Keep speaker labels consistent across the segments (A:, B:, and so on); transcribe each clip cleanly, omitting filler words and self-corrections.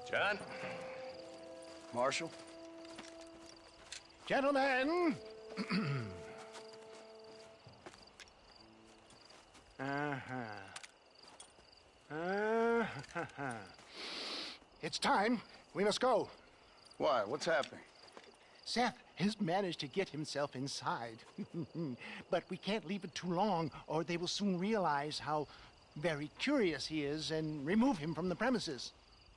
A: John?
B: Marshal?
C: Gentlemen! It's time. We must go.
B: Why? What's happening?
C: Seth has managed to get himself inside. But we can't leave it too long, or they will soon realize how very curious he is and remove him from the premises.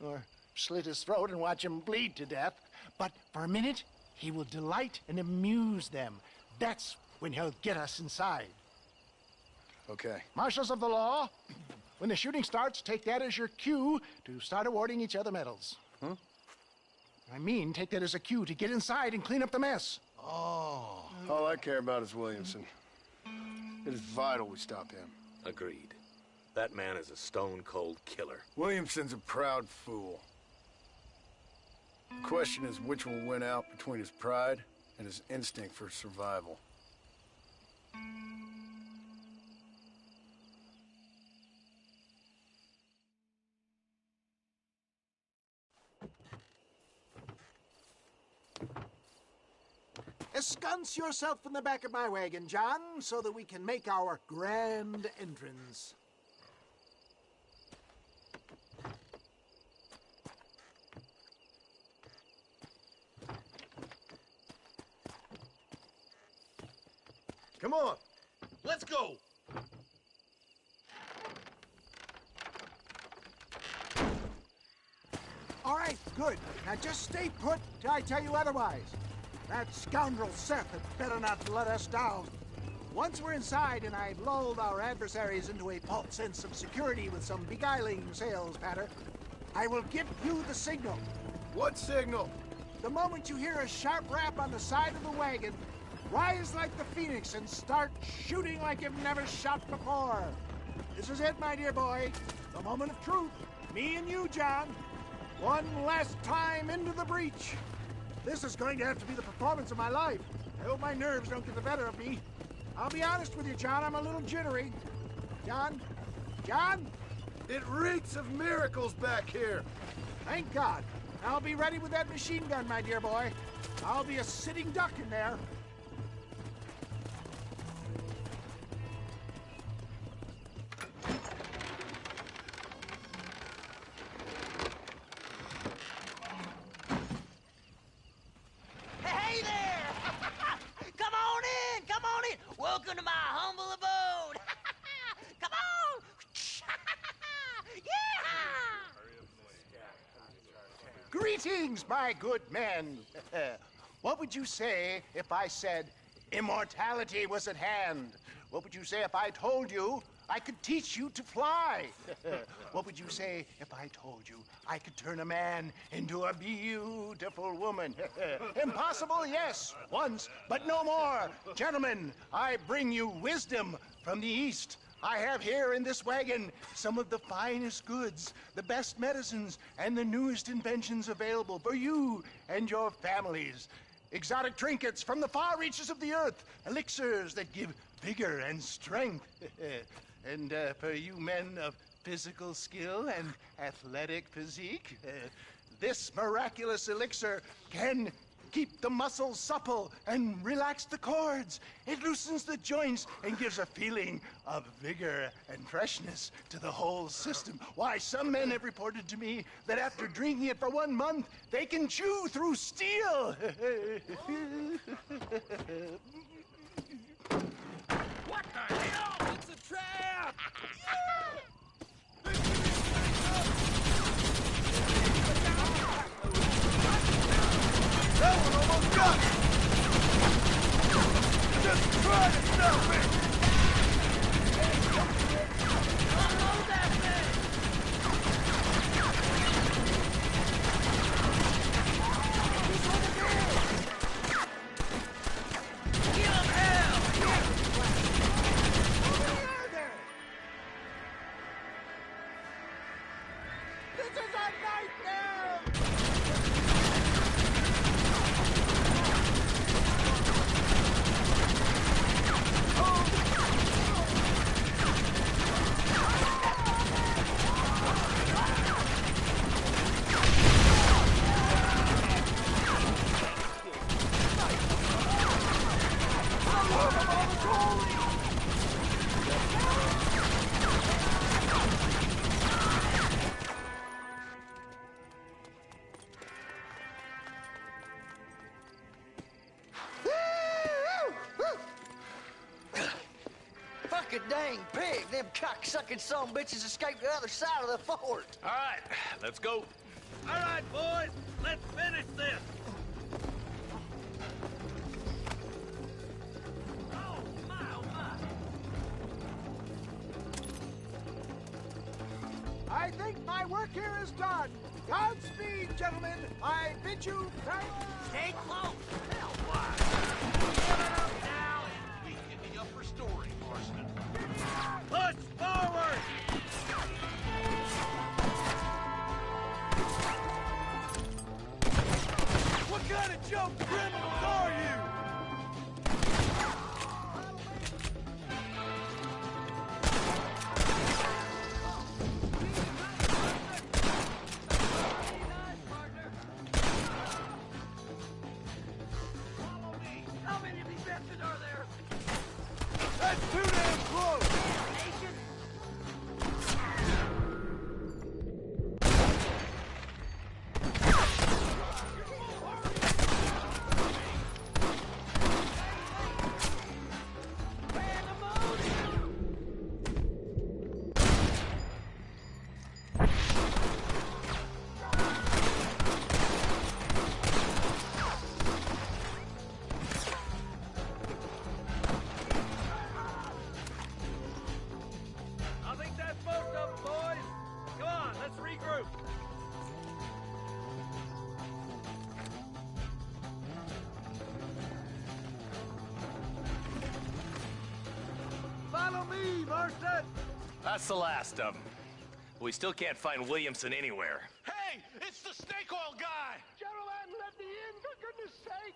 C: Or slit his throat and watch him bleed to death. But for a minute, he will delight and amuse them. That's when he'll get us inside.
B: Okay.
C: Marshals of the law, when the shooting starts, take that as your cue to start awarding each other medals.
B: Huh?
C: I mean, take that as a cue to get inside and clean up the mess.
B: Oh. All I care about is Williamson. It is vital we stop him.
A: Agreed. That man is a stone-cold killer.
B: Williamson's a proud fool. The question is which will win out between his pride and his instinct for survival.
C: Ensconce yourself in the back of my wagon, John, so that we can make our grand entrance.
A: Come on, let's go!
C: All right, good. Now just stay put till I tell you otherwise. That scoundrel Seth had better not let us down. Once we're inside and I've lulled our adversaries into a false sense of security with some beguiling sales patter, I will give you the signal.
B: What signal?
C: The moment you hear a sharp rap on the side of the wagon, rise like the phoenix and start shooting like you've never shot before. This is it, my dear boy. The moment of truth. Me and you, John. One last time into the breach. This is going to have to be the performance of my life. I hope my nerves don't get the better of me. I'll be honest with you, John, I'm a little jittery. John? John?
B: It reeks of miracles back here.
C: Thank God. I'll be ready with that machine gun, my dear boy. I'll be a sitting duck in there.
D: Hey there! Come on in! Come on in! Welcome to my humble abode! Come on! Yeah!
C: Greetings, my good men. What would you say if I said immortality was at hand? What would you say if I told you I could teach you to fly? What would you say if I told you I could turn a man into a beautiful woman? Impossible, yes, once, but no more. Gentlemen, I bring you wisdom from the East. I have here in this wagon some of the finest goods, the best medicines, and the newest inventions available for you and your families. Exotic trinkets from the far reaches of the earth, elixirs that give vigor and strength. And for you men of physical skill and athletic physique, this miraculous elixir can keep the muscles supple and relax the cords. It loosens the joints and gives a feeling of vigor and freshness to the whole system. Why, some men have reported to me that after drinking it for 1 month, they can chew through steel.
A: What the hell? It's a trap!
B: That one almost got me! Just try to stop it!
D: Unload that thing! He's over there! Give him hell!
C: This is a nightmare!
E: dang pig. Them cocksucking son bitches escaped the other side of the fort.
A: All right, let's go.
F: All right, boys, let's finish this. Oh, my, oh, my.
C: I think my work here is done. Godspeed, gentlemen. I bid you farewell.
D: Stay close.
F: Hell, why? Give it up now. We give me up for story, Marston. Push forward! What kind of jump criminals are you? How many of these bastards are there? That's too damn close! I think that's most of them, boys. Come on, let's regroup. Follow me, Marston.
A: That's the last of them. We still can't find Williamson anywhere.
F: Hey, it's the snake oil guy.
C: Gentlemen, let me in, for goodness sake.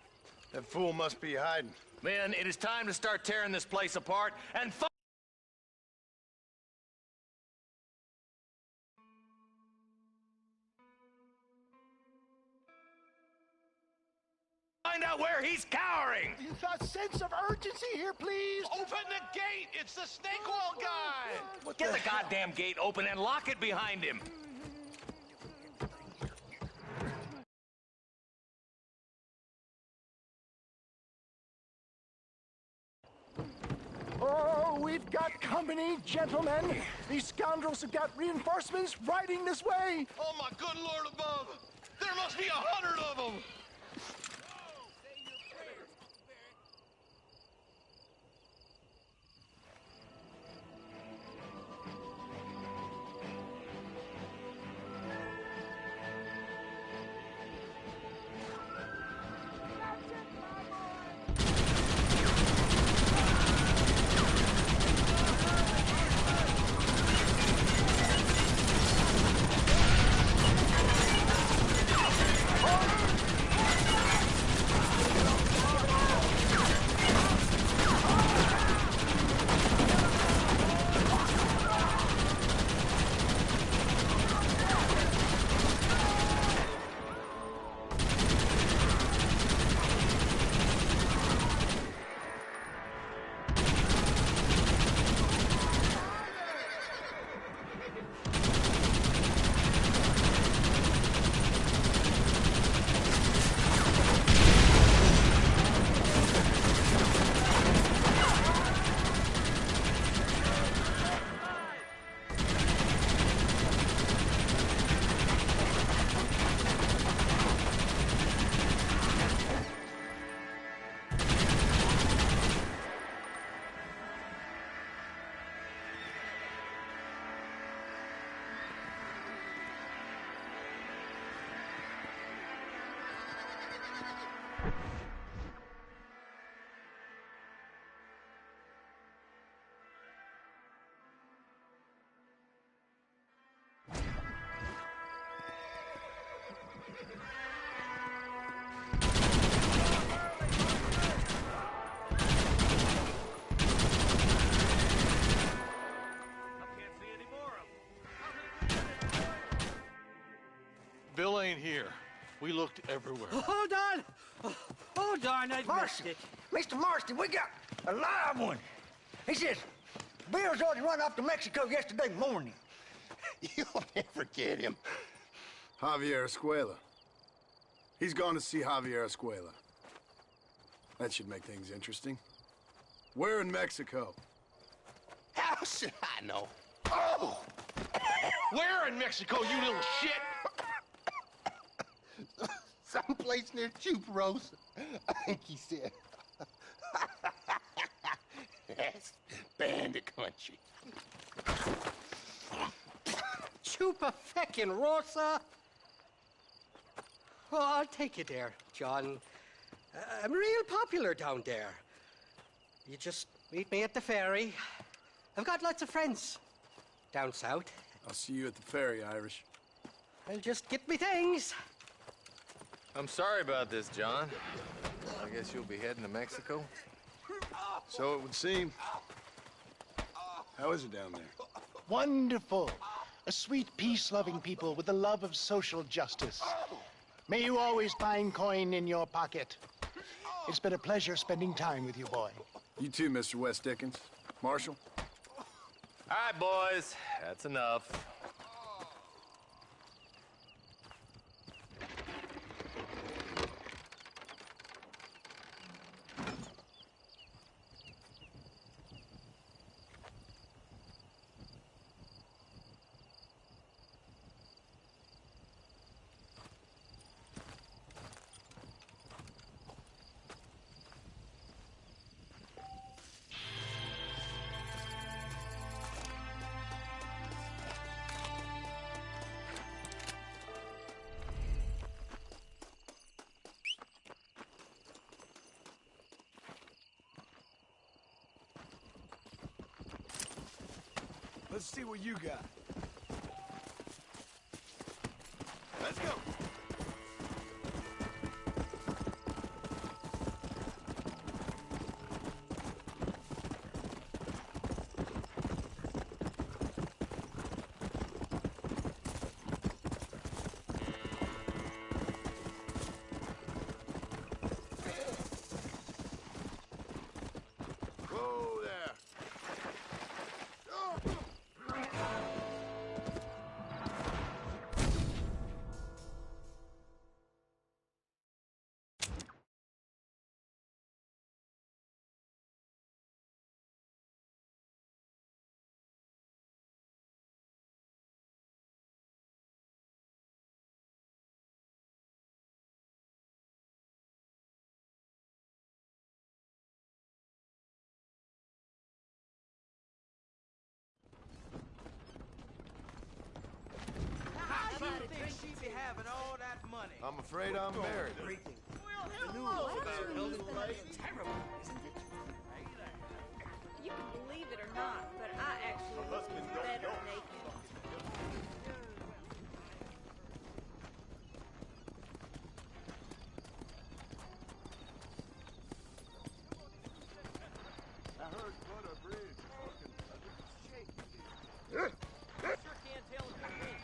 B: That fool must be hiding.
A: Men, it is time to start tearing this place apart and find out where he's cowering!
C: A sense of urgency here, please.
F: Open the gate. It's the snake oil guy.
A: Get the goddamn gate open and lock it behind him!
C: Oh, we've got company, gentlemen. These scoundrels have got reinforcements riding this way.
F: Oh, my good Lord above. There must be 100 of them.
G: Bill ain't here. We looked everywhere.
H: Hold on! Oh, darn, I missed
E: Marston,
H: it.
E: Mr. Marston, we got a live one. He says, Bill's already run off to Mexico yesterday morning.
B: You'll never get him. Javier Escuela. He's gone to see Javier Escuela. That should make things interesting. Where in Mexico?
C: How should I know?
F: Oh! Where in Mexico, you little shit?
C: Someplace near Chuparosa, I think he said. That's bandit country.
H: Chupa feckin' Rosa. Well, I'll take you there, John. I'm real popular down there. You just meet me at the ferry. I've got lots of friends down south.
B: I'll see you at the ferry, Irish.
H: I'll just get me things.
I: I'm sorry about this, John. I guess you'll be heading to Mexico?
B: So it would seem. How is it down there?
C: Wonderful. A sweet, peace-loving people with the love of social justice. May you always find coin in your pocket. It's been a pleasure spending time with you, boy.
B: You too, Mr. West Dickens. Marshal?
A: All right, boys. That's enough.
B: Let's see what you got. Let's go. Whoa there.
F: How you think she be having all that money?
B: I'm afraid I'm married.
J: Terrible, isn't it? You can believe it or not, but I actually look better naked.
B: I heard Butter Bridge talking a little shaky.
F: Sure can't tell a good thing.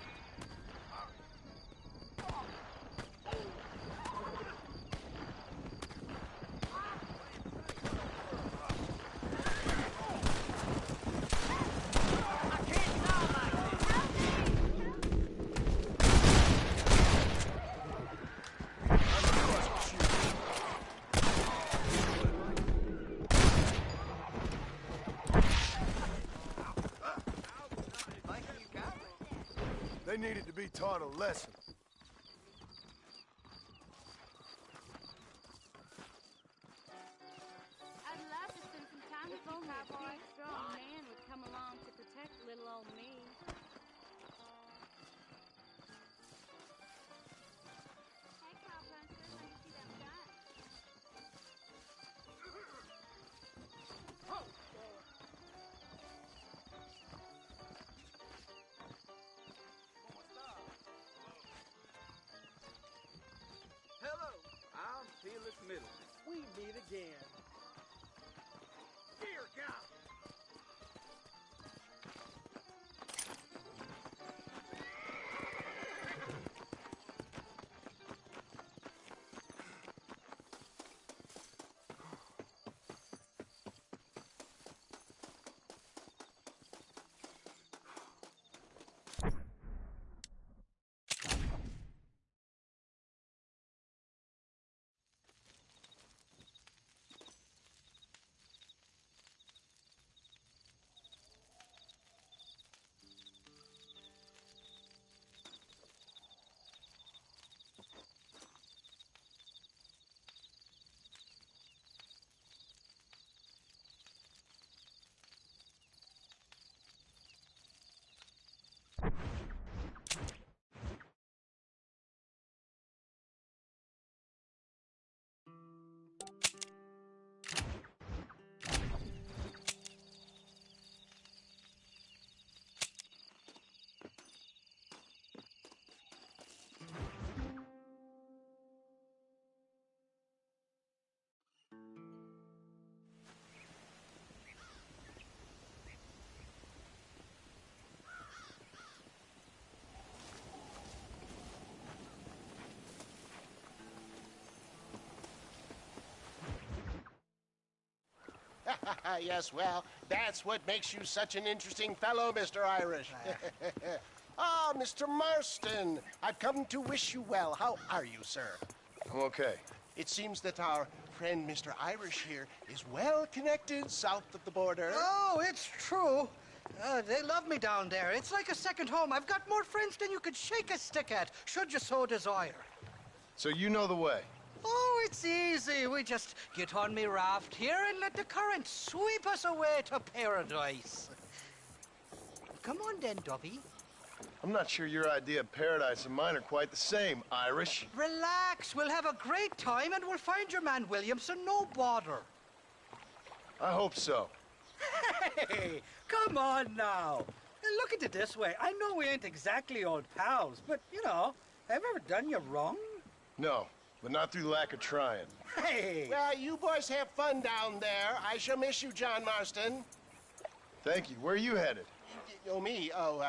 B: They needed to be taught a lesson.
K: I'd love to spend some time with you, cowboy. A strong man would come along to protect little old me. Hey, cowpuncher, let me see them guns.
H: Hello, I'm Felix Middleton. We meet again.
F: Dear God!
C: Yes, well, that's what makes you such an interesting fellow, Mr. Irish. Ah, Mr. Marston, I've come to wish you well. How are you, sir?
B: I'm okay.
C: It seems that our friend Mr. Irish here is well connected south of the border.
H: Oh, it's true. They love me down there. It's like a second home. I've got more friends than you could shake a stick at, should you so desire.
B: So you know the way?
H: Oh, it's easy. We just get on me raft here and let the current sweep us away to paradise. Come on then, Dovey.
B: I'm not sure your idea of paradise and mine are quite the same, Irish.
H: Relax. We'll have a great time and we'll find your man Williamson, no bother.
B: I hope so.
L: Hey, come on now. Look at it this way. I know we ain't exactly old pals, but, you know, have I ever done you wrong?
B: No, but not through lack of trying.
L: Hey!
C: Well, you boys have fun down there. I shall miss you, John Marston.
B: Thank you. Where are you headed?
C: Oh, me? Oh,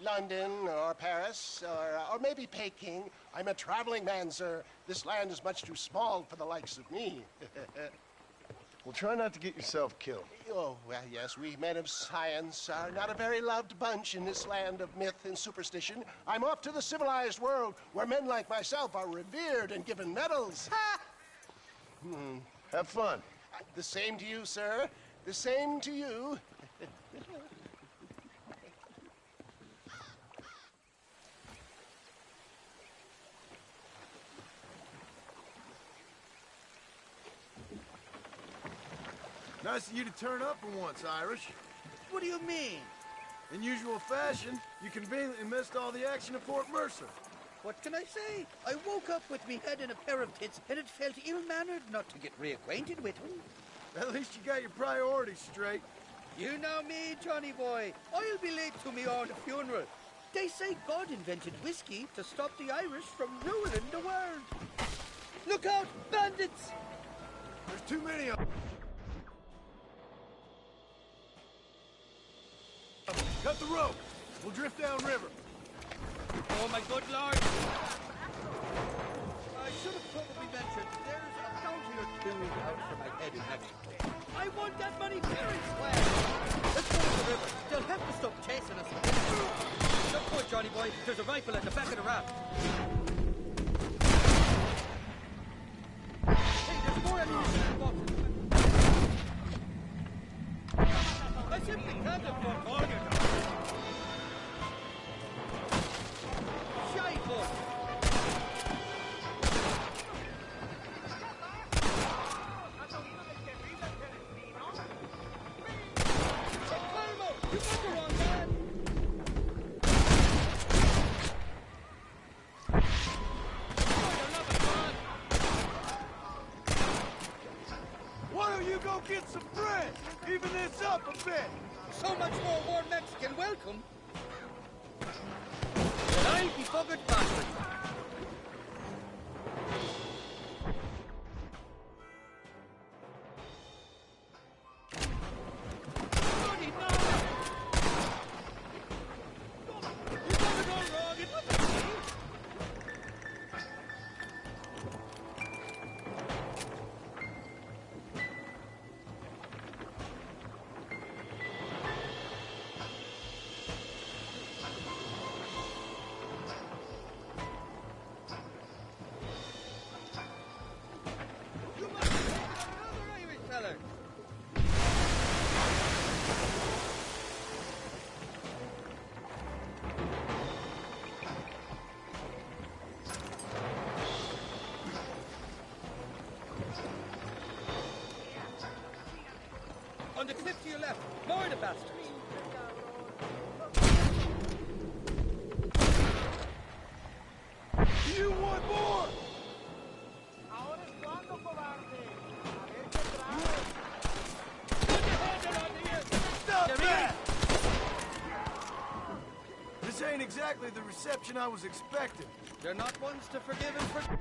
C: London or Paris or maybe Peking. I'm a traveling man, sir. This land is much too small for the likes of me.
B: Well, try not to get yourself killed.
C: Oh, well, yes, we men of science are not a very loved bunch in this land of myth and superstition. I'm off to the civilized world where men like myself are revered and given medals. Ha!
B: Have fun.
C: The same to you, sir. The same to you.
M: Nice of you to turn up for once, Irish.
L: What do you mean?
M: In usual fashion, you conveniently missed all the action at Port Mercer.
L: What can I say? I woke up with me head in a pair of tits, and it felt ill-mannered not to get reacquainted with him.
M: At least you got your priorities straight.
L: You know me, Johnny boy. I'll be late to me own funeral. They say God invented whiskey to stop the Irish from ruling the world. Look out, bandits!
M: There's too many of them. Cut the rope. We'll drift downriver.
L: Oh, my good lord. I should have probably mentioned there's a bounty or two out for my head in Mexico. I want that money very square. Let's go to the river. They'll have to stop chasing us. Look good, Johnny boy. There's a rifle at the back of the raft. Hey, there's more enemies in that box. I simply can't afford all your dollars.
M: Why don't you go get some bread? Even this up a bit.
L: So much more warm Mexican welcome. And I'll be buggered bastard. On the cliff to your left. More of the bastards.
M: You want more? Stop that! This ain't exactly the reception I was expecting.
L: They're not ones to forgive and forget.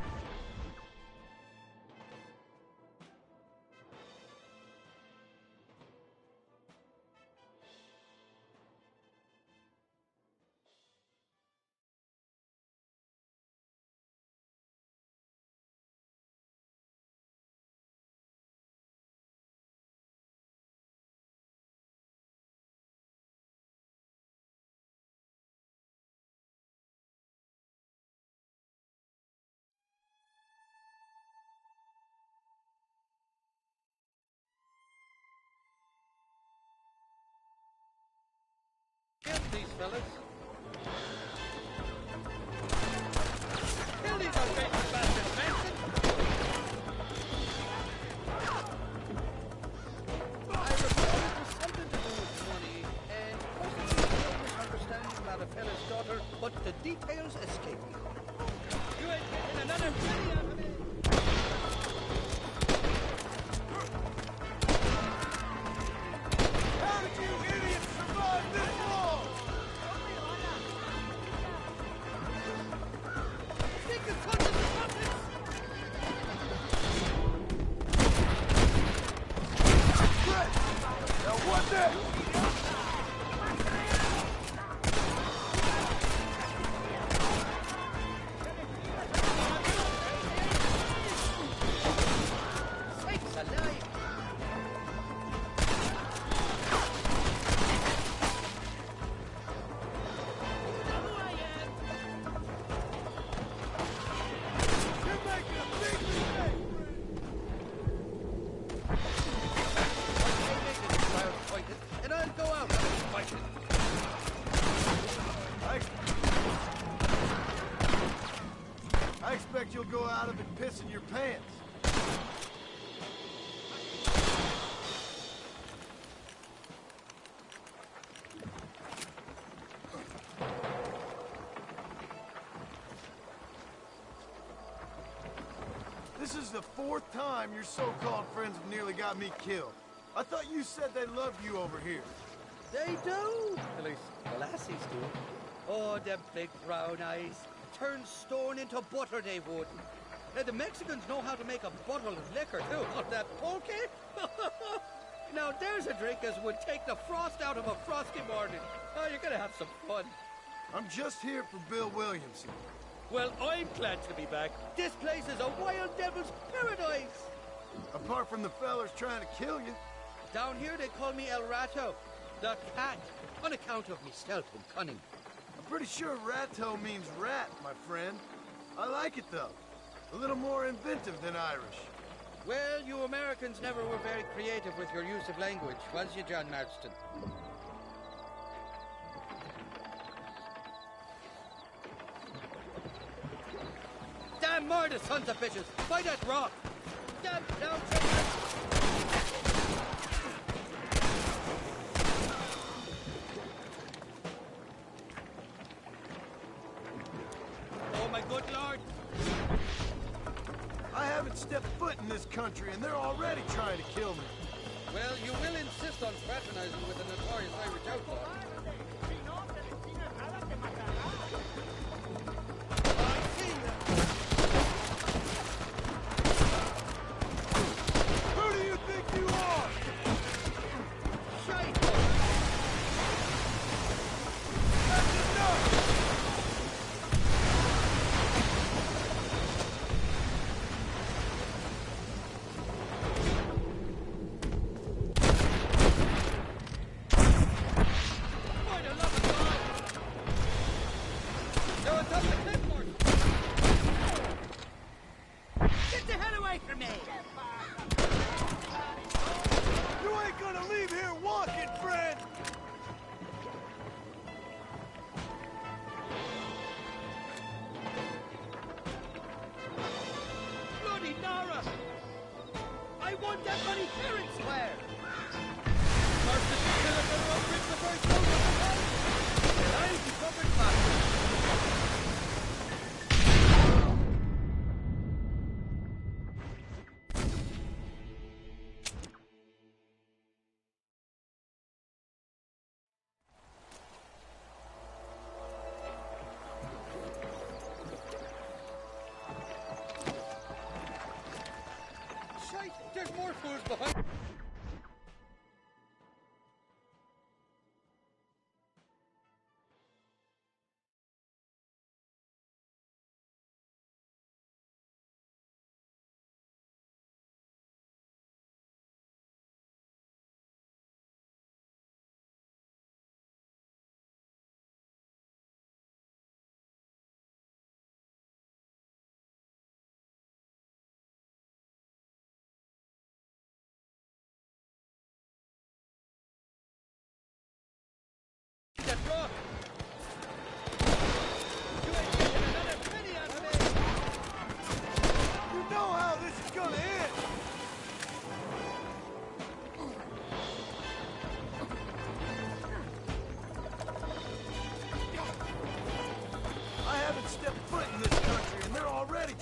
L: Kill these fellas. Kill these outrageous bastards, Benson! I recall it was something to do with money, and possibly a misunderstanding about a fella's daughter, but the details escape me. You ain't getting another penny out of me!
M: How did you idiots survive this long?
L: Think of touching the puppets!
M: Good. Now what next?
L: Sakes alive!
M: You're making a big mistake.
L: And I'll go out fighting.
M: I expect you'll go out of it pissing your pants. This is the 4th time your so-called friends have nearly got me killed. I thought you said they loved you over here.
L: They do. At least the lassies do. Oh, them big brown eyes. Turn stone into butter, they would. The Mexicans know how to make a bottle of liquor, too. Oh, that pulque? Now, there's a drink as would take the frost out of a frosty morning. Oh, you're gonna have some fun.
M: I'm just here for Bill Williamson.
L: Well, I'm glad to be back. This place is a wild devil's paradise.
M: Apart from the fellers trying to kill you.
L: Down here, they call me El Rato, the cat, on account of me stealth and cunning.
M: I'm pretty sure Rato means rat, my friend. I like it, though. A little more inventive than Irish.
L: Well, you Americans never were very creative with your use of language, was you, John Marston? Damn murder, sons of bitches! By that rock! Damn down, oh, my good lord!
M: I haven't stepped foot in this country, and they're already trying to kill me.
L: Well, you will insist on fraternizing with the notorious Irish outlaw.
M: Who do you think you are?
L: Shite!
M: That's enough!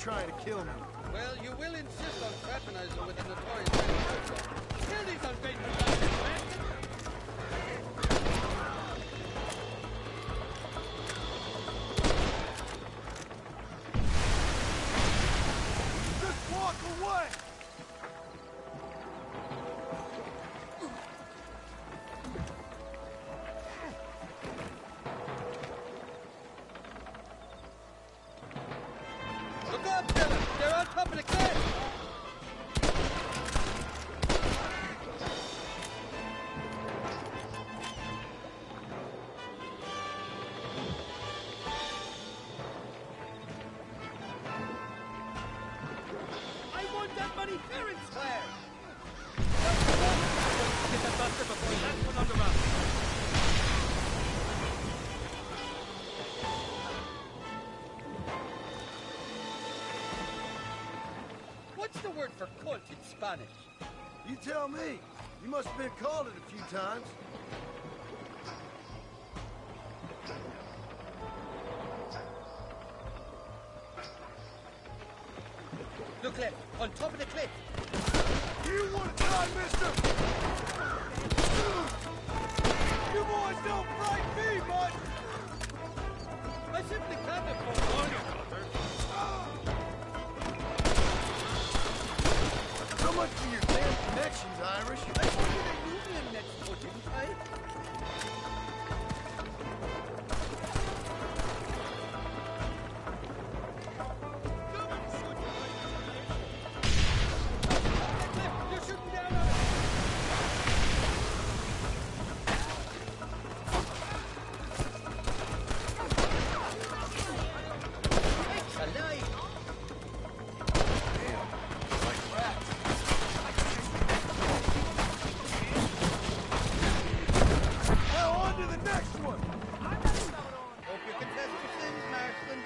M: trying to kill me.
L: Well, you will insist on fraternizing with a notorious outlaw. Kill these unfaithful bastards, man!
M: Just walk away!
L: Look up, Philip! They're on top of the cliff! I want that money fair and square! Get that bastard before he lands one on the run! What's the word for cult in Spanish?
M: You tell me. You must have been called it a few times.
L: Look left, on top of the cliff.
M: You want to die, mister? You boys don't frighten me much!
L: I simply can't afford all your daughters.
M: So much for your damn connections, Irish.
L: I told you they knew me in Mexico, didn't I? You're shooting down on us! It's alive!
M: Now on to the next one!
L: Hope you confess your sins, Marston.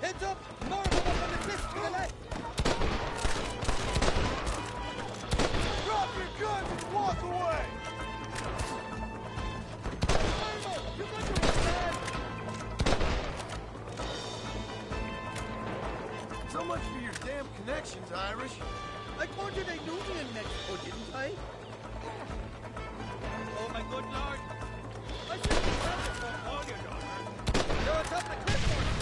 L: Heads up! More of them up on the cliff to the left!
M: Drop your guns and walk away!
L: Elmo, you got to understand!
M: So much for your damn connections, Irish.
L: I told you they knew me in Mexico, didn't I? Oh my good lord! I should be happy for all your daughters. They're on top of the cliff, boys.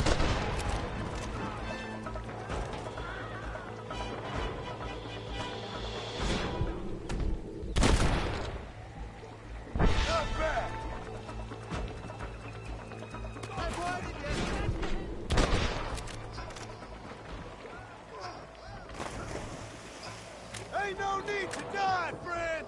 M: Not bad.
L: I wanted it!
M: Ain't no need to die, friend!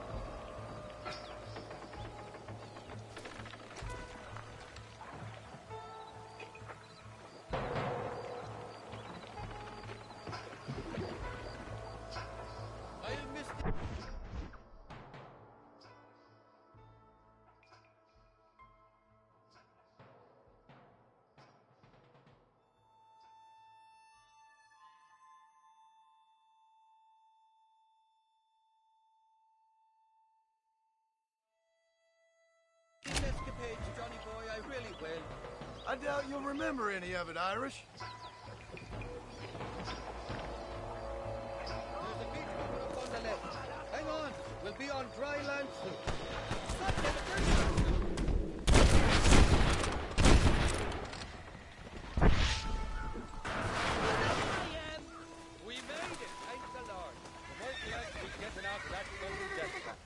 L: I'll miss the... escapades, Johnny boy, I really will.
M: I doubt you'll remember any of it, Irish.
L: There's a beach coming up on the left. Hang on, we'll be on dry land soon. God damn it, there's... We made it, thank the Lord. The work we actually getting out that golden death trap.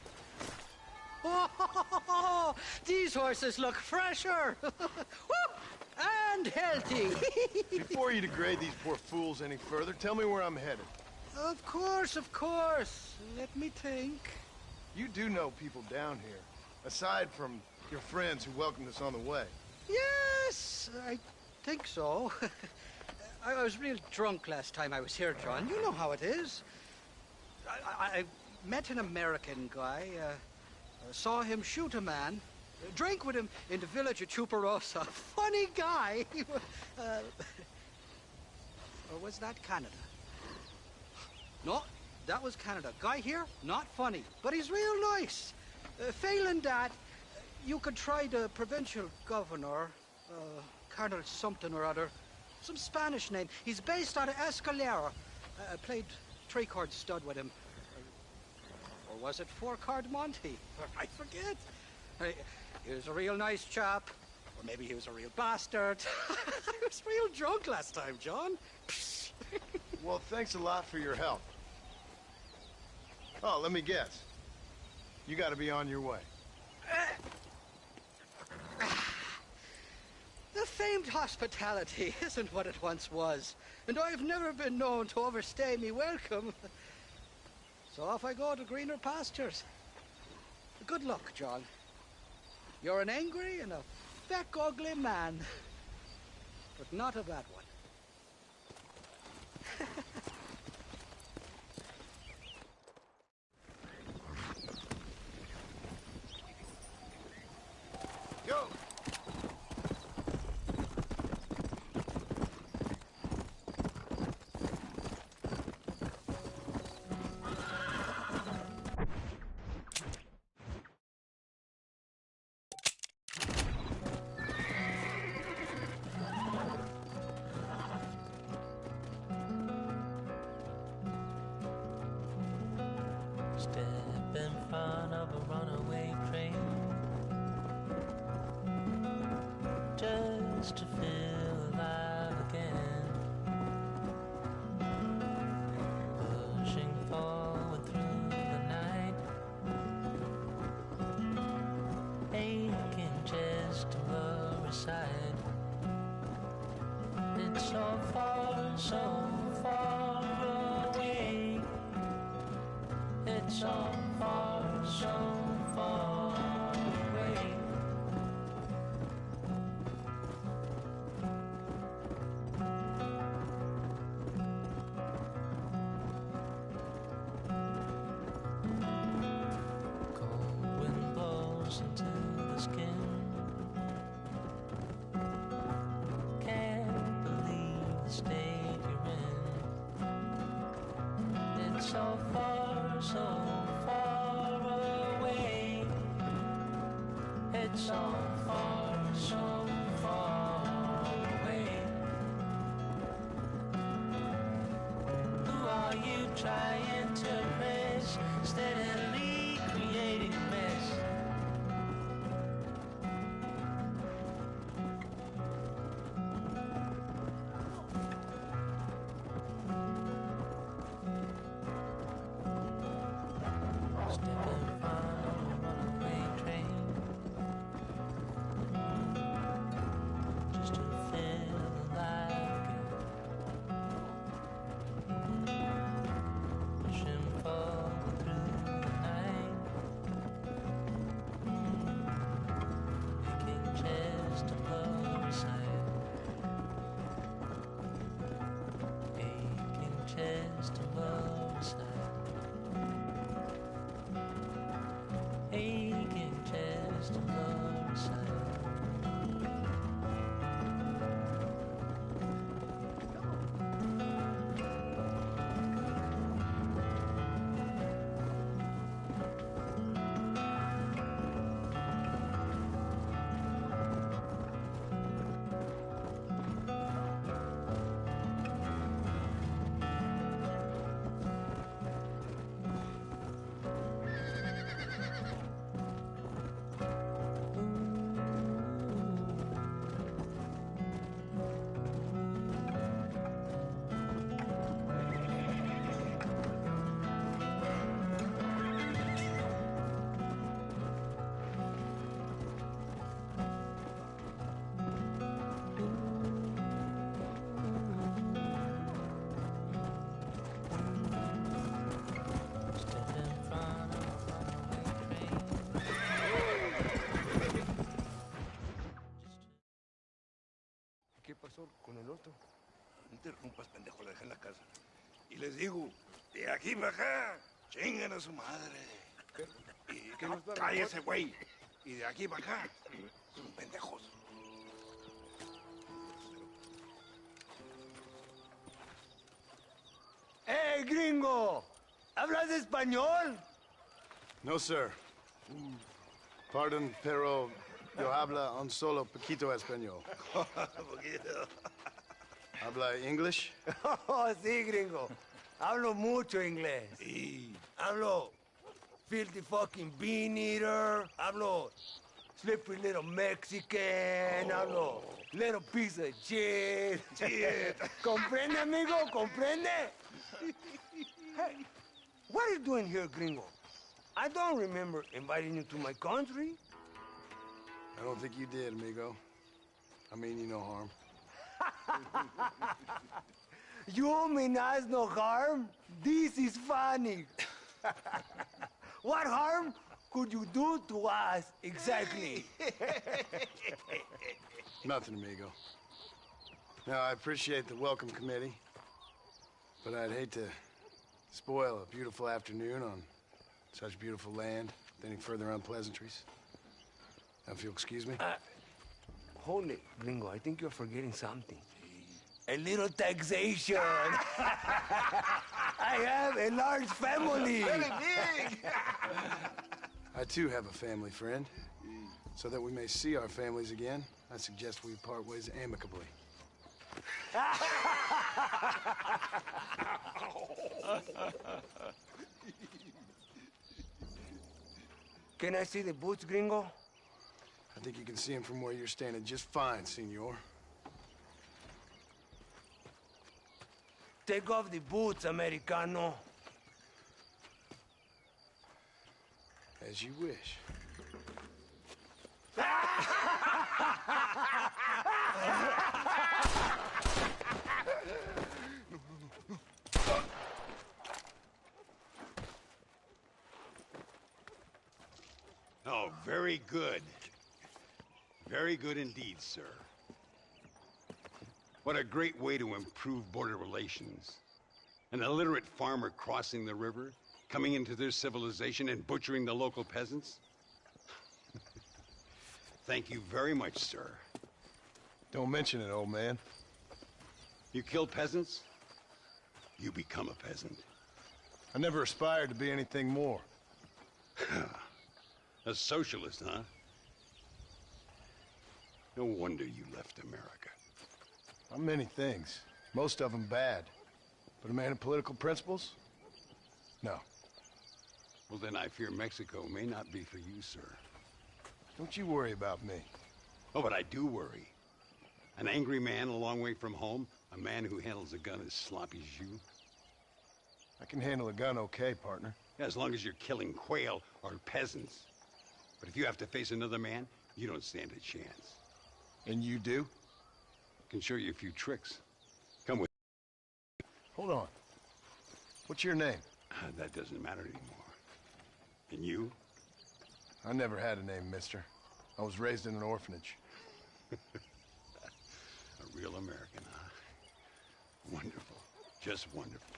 H: Oh, these horses look fresher. Woo! And healthy.
M: Before you degrade these poor fools any further, tell me where I'm headed.
L: Of course. Let me think.
M: You do know people down here, aside from your friends who welcomed us on the way.
L: Yes, I think so. I was real drunk last time I was here, John. You know how it is. I met an American guy, saw him shoot a man, drank with him in the village of Chuparosa. Funny guy. Or was that Canada? No, that was Canada. Guy here, not funny, but he's real nice. Failing that, you could try the provincial governor, Colonel something or other. Some Spanish name. He's based out of Escalera. I played three-chord stud with him. Or was it four-chord Monty? I forget. He was a real nice chap. Or maybe he was a real bastard. I was real drunk last time, John.
M: Well, thanks a lot for your help. Oh, let me guess. You gotta be on your way.
L: The famed hospitality isn't what it once was, and I've never been known to overstay me welcome. So off I go to greener pastures. Good luck, John. You're an angry and a feck ugly man, but not a bad one.
M: Go!
N: Step in front of a runaway train, just to feel alive again. Pushing forward through the night, aching just to lower side. It's so far away. It's so far away. Cold wind blows into the skin. Can't believe the state you're in. It's so far away. It's so far away. Who are you trying to impress? Steadily creating a mess. Step in front of a runaway train, just to feel alive again. Pushing forward through the night, making just above the sight, aching just above the sight. Aching just to lower side.
O: interrumpas, pendejo, la dejé en la casa. Y les digo, de aquí para acá, chingan a su madre. Y que no cállese, güey. Y de aquí para acá, son pendejos.
E: ¡Eh, gringo! ¿Hablas español?
B: No, sir. Pardon, pero yo habla un solo poquito español. ¿Habla English?
E: Oh, sí, gringo. Hablo mucho inglés.
O: Sí.
E: Hablo filthy fucking bean eater. Hablo slippery little Mexican. Hablo little piece of shit. ¿Comprende, amigo? ¿Comprende? Hey, what are you doing here, gringo? I don't remember inviting you to my country.
B: I don't think you did, amigo. I mean you no harm.
E: You mean us no harm? This is funny. What harm could you do to us exactly?
B: Nothing, amigo. Now, I appreciate the welcome committee, but I'd hate to spoil a beautiful afternoon on such beautiful land with any further unpleasantries. Now, if you'll excuse me.
E: Hold it, gringo. I think you're forgetting something. A little taxation. I have a large family.
O: Very big.
B: I, too, have a family friend. So that we may see our families again, I suggest we part ways amicably.
E: Can I see the boots, gringo?
B: I think you can see him from where you're standing just fine, senor.
E: Take off the boots, Americano.
B: As you wish.
O: Oh, very good. Very good indeed, sir. What a great way to improve border relations. An illiterate farmer crossing the river, coming into their civilization and butchering the local peasants? Thank you very much, sir.
B: Don't mention it, old man.
O: You kill peasants, you become a peasant.
B: I never aspired to be anything more.
O: A socialist, huh? No wonder you left America.
B: I'm many things. Most of them bad. But a man of political principles? No.
O: Well, then I fear Mexico may not be for you, sir.
B: Don't you worry about me.
O: Oh, but I do worry. An angry man a long way from home, a man who handles a gun as sloppy as you.
B: I can handle a gun okay, partner.
O: Yeah, as long as you're killing quail or peasants. But if you have to face another man, you don't stand a chance.
B: And you do?
O: Can show you a few tricks. Come with me.
B: Hold on. What's your name?
O: That doesn't matter anymore. And you?
B: I never had a name, mister. I was raised in an orphanage.
O: A real American, huh? Wonderful. Just wonderful.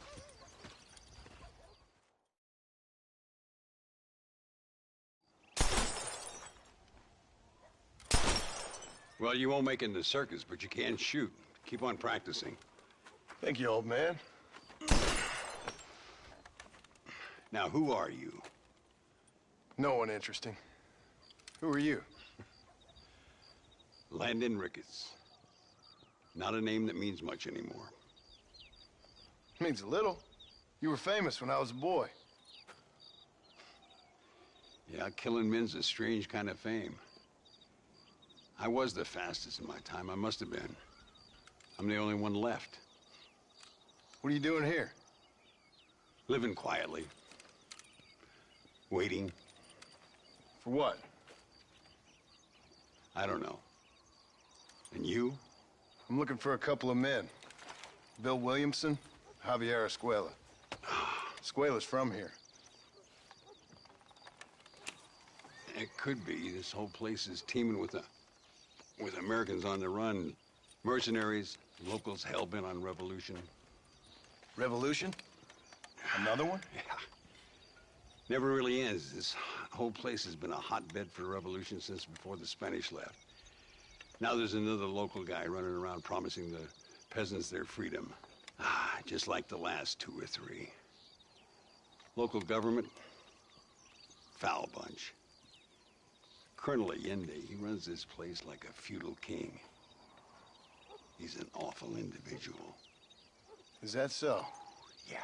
O: Well, you won't make it in the circus, but you can shoot. Keep on practicing.
B: Thank you, old man.
O: Now, who are you?
B: No one interesting. Who are you?
O: Landon Ricketts. Not a name that means much anymore.
B: Means a little. You were famous when I was a boy.
O: Yeah, killing men's a strange kind of fame. I was the fastest in my time. I must have been. I'm the only one left.
B: What are you doing here?
O: Living quietly. Waiting.
B: For what?
O: I don't know. And you?
B: I'm looking for a couple of men. Bill Williamson, Javier Escuela. Escuela's from here.
O: It could be. This whole place is teeming with Americans on the run. Mercenaries,
P: Locals hell-bent on revolution.
B: Revolution? Another one?
P: Yeah. Never really ends. This whole place has been a hotbed for revolution since before the Spanish left. Now there's another local guy running around promising the peasants their freedom. Just like the last 2 or 3. Local government, foul bunch. Colonel Allende, he runs this place like a feudal king. He's an awful individual.
B: Is that so?
P: Yeah.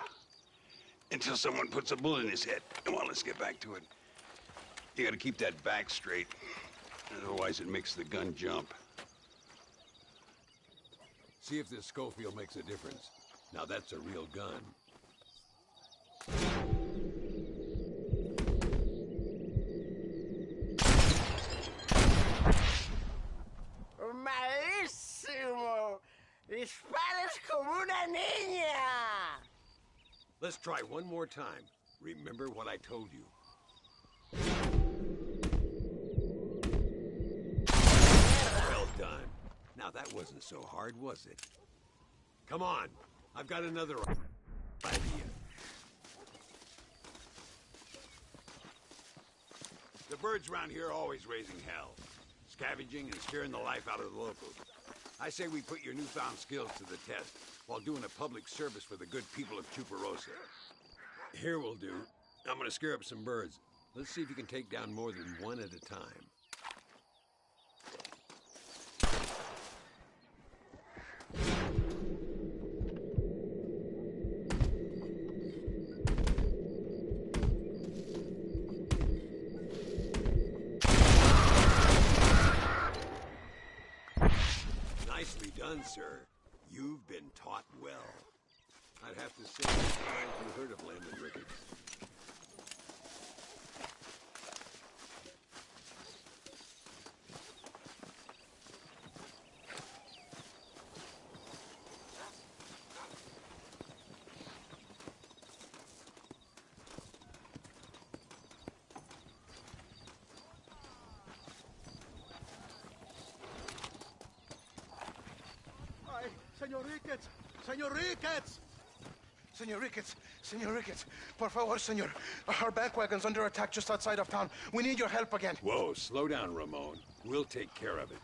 P: Until someone puts a bullet in his head. Come on, let's get back to it. You gotta keep that back straight. Otherwise it makes the gun jump.
Q: See if this Schofield makes a difference. Now that's a real gun.
D: Malísimo. Disparas como una niña.
Q: Let's try one more time. Remember what I told you. Well done. Now that wasn't so hard, was it? Come on. I've got another idea. The birds around here are always raising hell. Scavenging and scaring the life out of the locals. I say we put your newfound skills to the test while doing a public service for the good people of Chuparosa. Here will do. I'm gonna scare up some birds. Let's see if you can take down more than one at a time. Nicely done, sir. You've been taught well. I'd have to say, you heard of Landon Ricketts.
C: Señor Ricketts! Señor Ricketts! Señor Ricketts! Señor Ricketts! Por favor, señor. Our bank wagon's under attack just outside of town. We need your help again.
Q: Whoa, slow down, Ramon. We'll take care of it.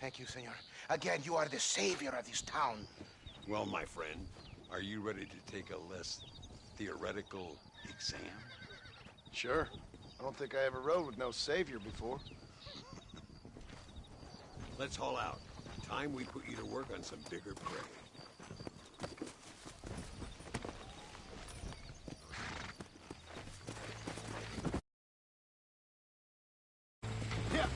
C: Thank you, senor. Again, you are the savior of this town.
Q: Well, my friend, are you ready to take a less theoretical exam?
B: Sure. I don't think I ever rode with no savior before.
Q: Let's haul out. Time we put you to work on some bigger prey.
B: Yeah.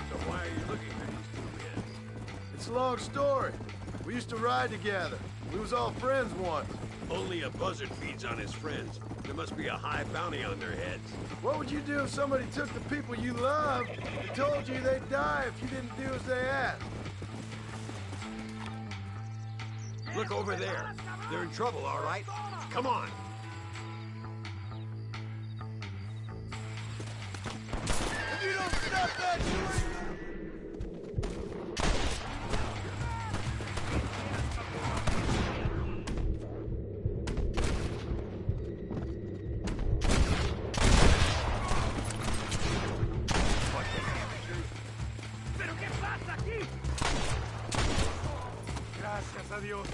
Q: So why are you looking for these 2 men?
B: It's a long story. We used to ride together. We was all friends once.
Q: Only a buzzard feeds on his friends. There must be a high bounty on their heads.
B: What would you do if somebody took the people you loved and told you they'd die if you didn't do as they asked?
Q: Look over there. They're in trouble, all right? Come on.
C: If you don't stop that,
R: Gracias a Dios.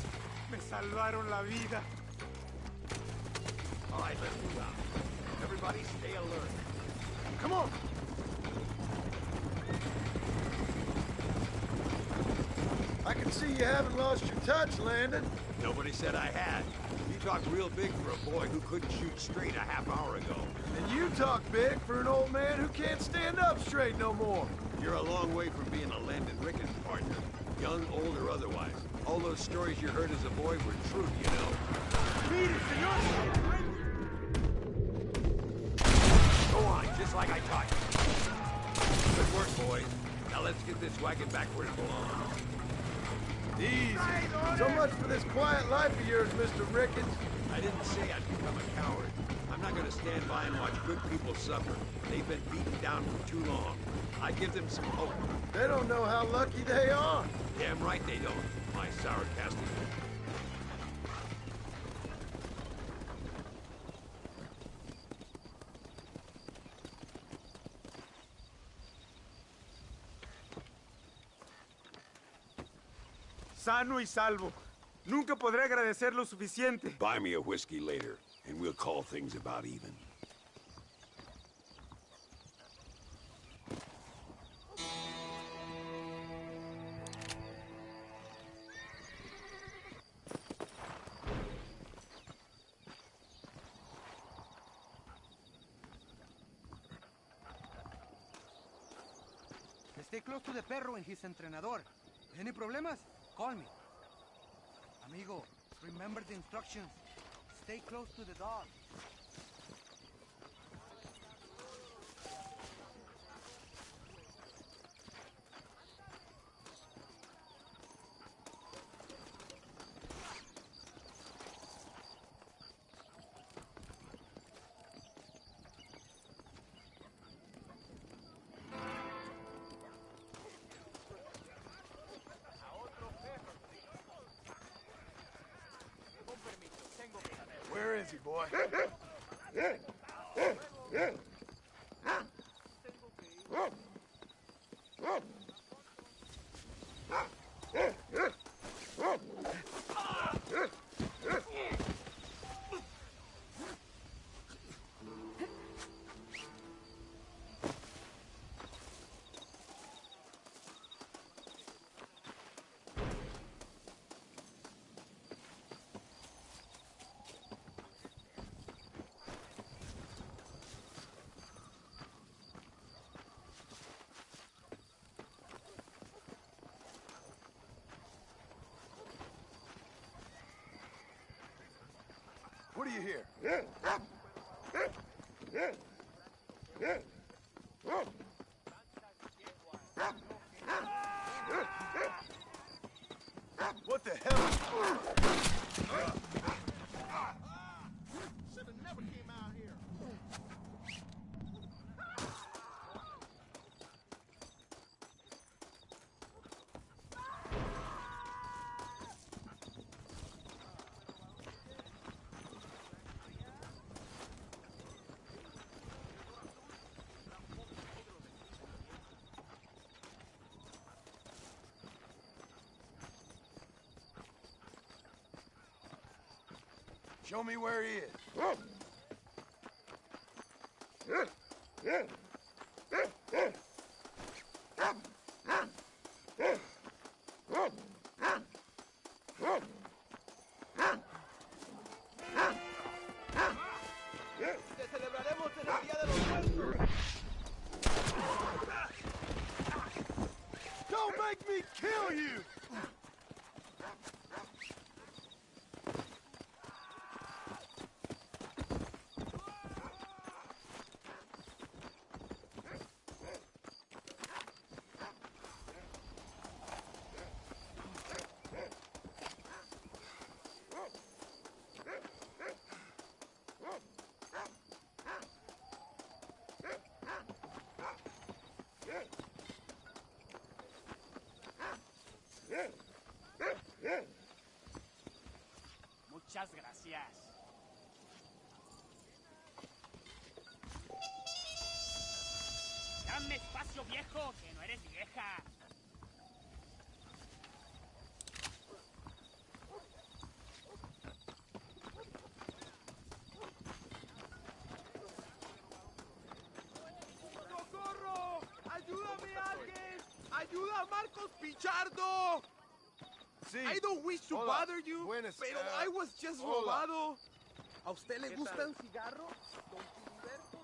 R: Me salvaron la vida.
Q: All right, let's move out. Everybody stay alert.
B: Come on. I can see you haven't lost your touch, Landon.
Q: Nobody said I had. You talked real big for a boy who couldn't shoot straight a half hour ago.
B: And you talk big for an old man who can't stand up straight no more.
Q: You're a long way from being a Landon Ricketts partner. Young, old, or otherwise. All those stories you heard as a boy were true, you know.
R: Mire, señor.
Q: Go on, just like I taught you. Good work, boys. Now let's get this wagon back where it belongs.
B: Easy. So much for this quiet life of yours, Mr. Ricketts.
Q: I didn't say I'd become a coward. I'm not gonna stand by and watch good people suffer. They've been beaten down for too long. I give them some hope.
M: They don't know how lucky they are.
Q: Damn right they don't, my sarcastic.
R: Sano y salvo. Nunca podré agradecer lo suficiente.
Q: Buy me a whiskey later, and we'll call things about even.
L: Stay close to the perro and his entrenador. Any problemas? Call me. Amigo, remember the instructions. Stay close to the dog.
B: Where is he, boy? What do you hear? What the hell?
C: Should've never came out here.
B: Show me where he is.
L: Te celebraremos en el Día de los Muertos.
M: Don't make me kill you!
S: Muchas gracias. Dame espacio, viejo, que no eres vieja.
R: ¡Socorro! ¡Ayúdame, alguien! ¡Ayuda a Marcos Pichardo!
M: Sí.
R: I don't wish to
M: Hola.
R: bother you,
M: Buenas,
R: pero I was just
M: hola.
R: robado. ¿A usted le
M: ¿Qué
R: gustan
M: tal?
R: cigarros, don Filiberto?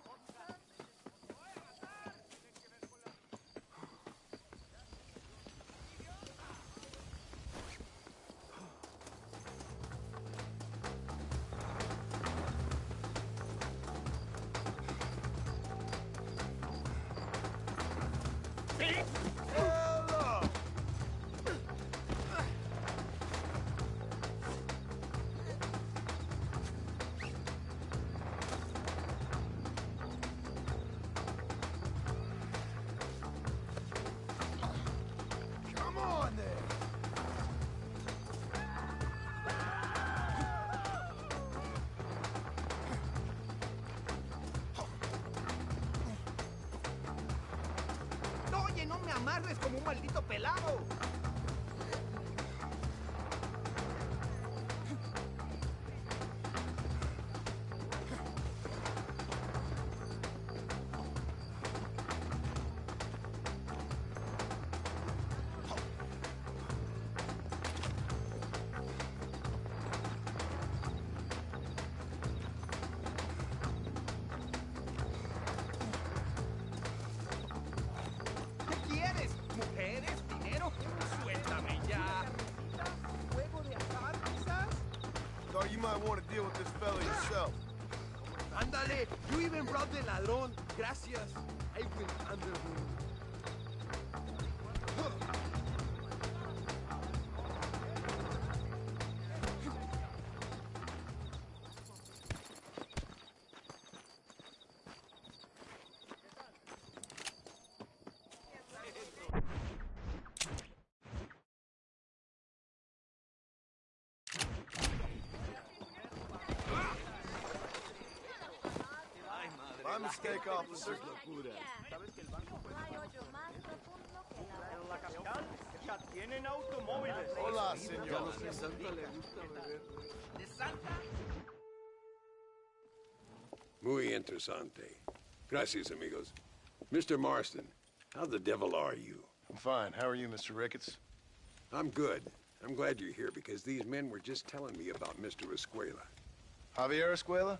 L: un maldito pelado. ¿Qué quieres? ¿Mujeres? ¿Dinero? Suéltame ya. ¿Juego de azar, quizás?
M: Thought you might want to deal with this fella yourself.
L: Ándale, you even brought the ladrón. Gracias. I will handle him.
M: My mistake, officer.
S: En la capital ya tienen automóviles.
M: Hola, señor.
S: ¿De Santa?
Q: Muy interesante. Gracias, amigos. Mr. Marston, how the devil are you?
B: I'm fine. How are you, Mr. Ricketts?
Q: I'm good. I'm glad you're here because these men were just telling me about Mr. Escuela.
B: Javier Escuela?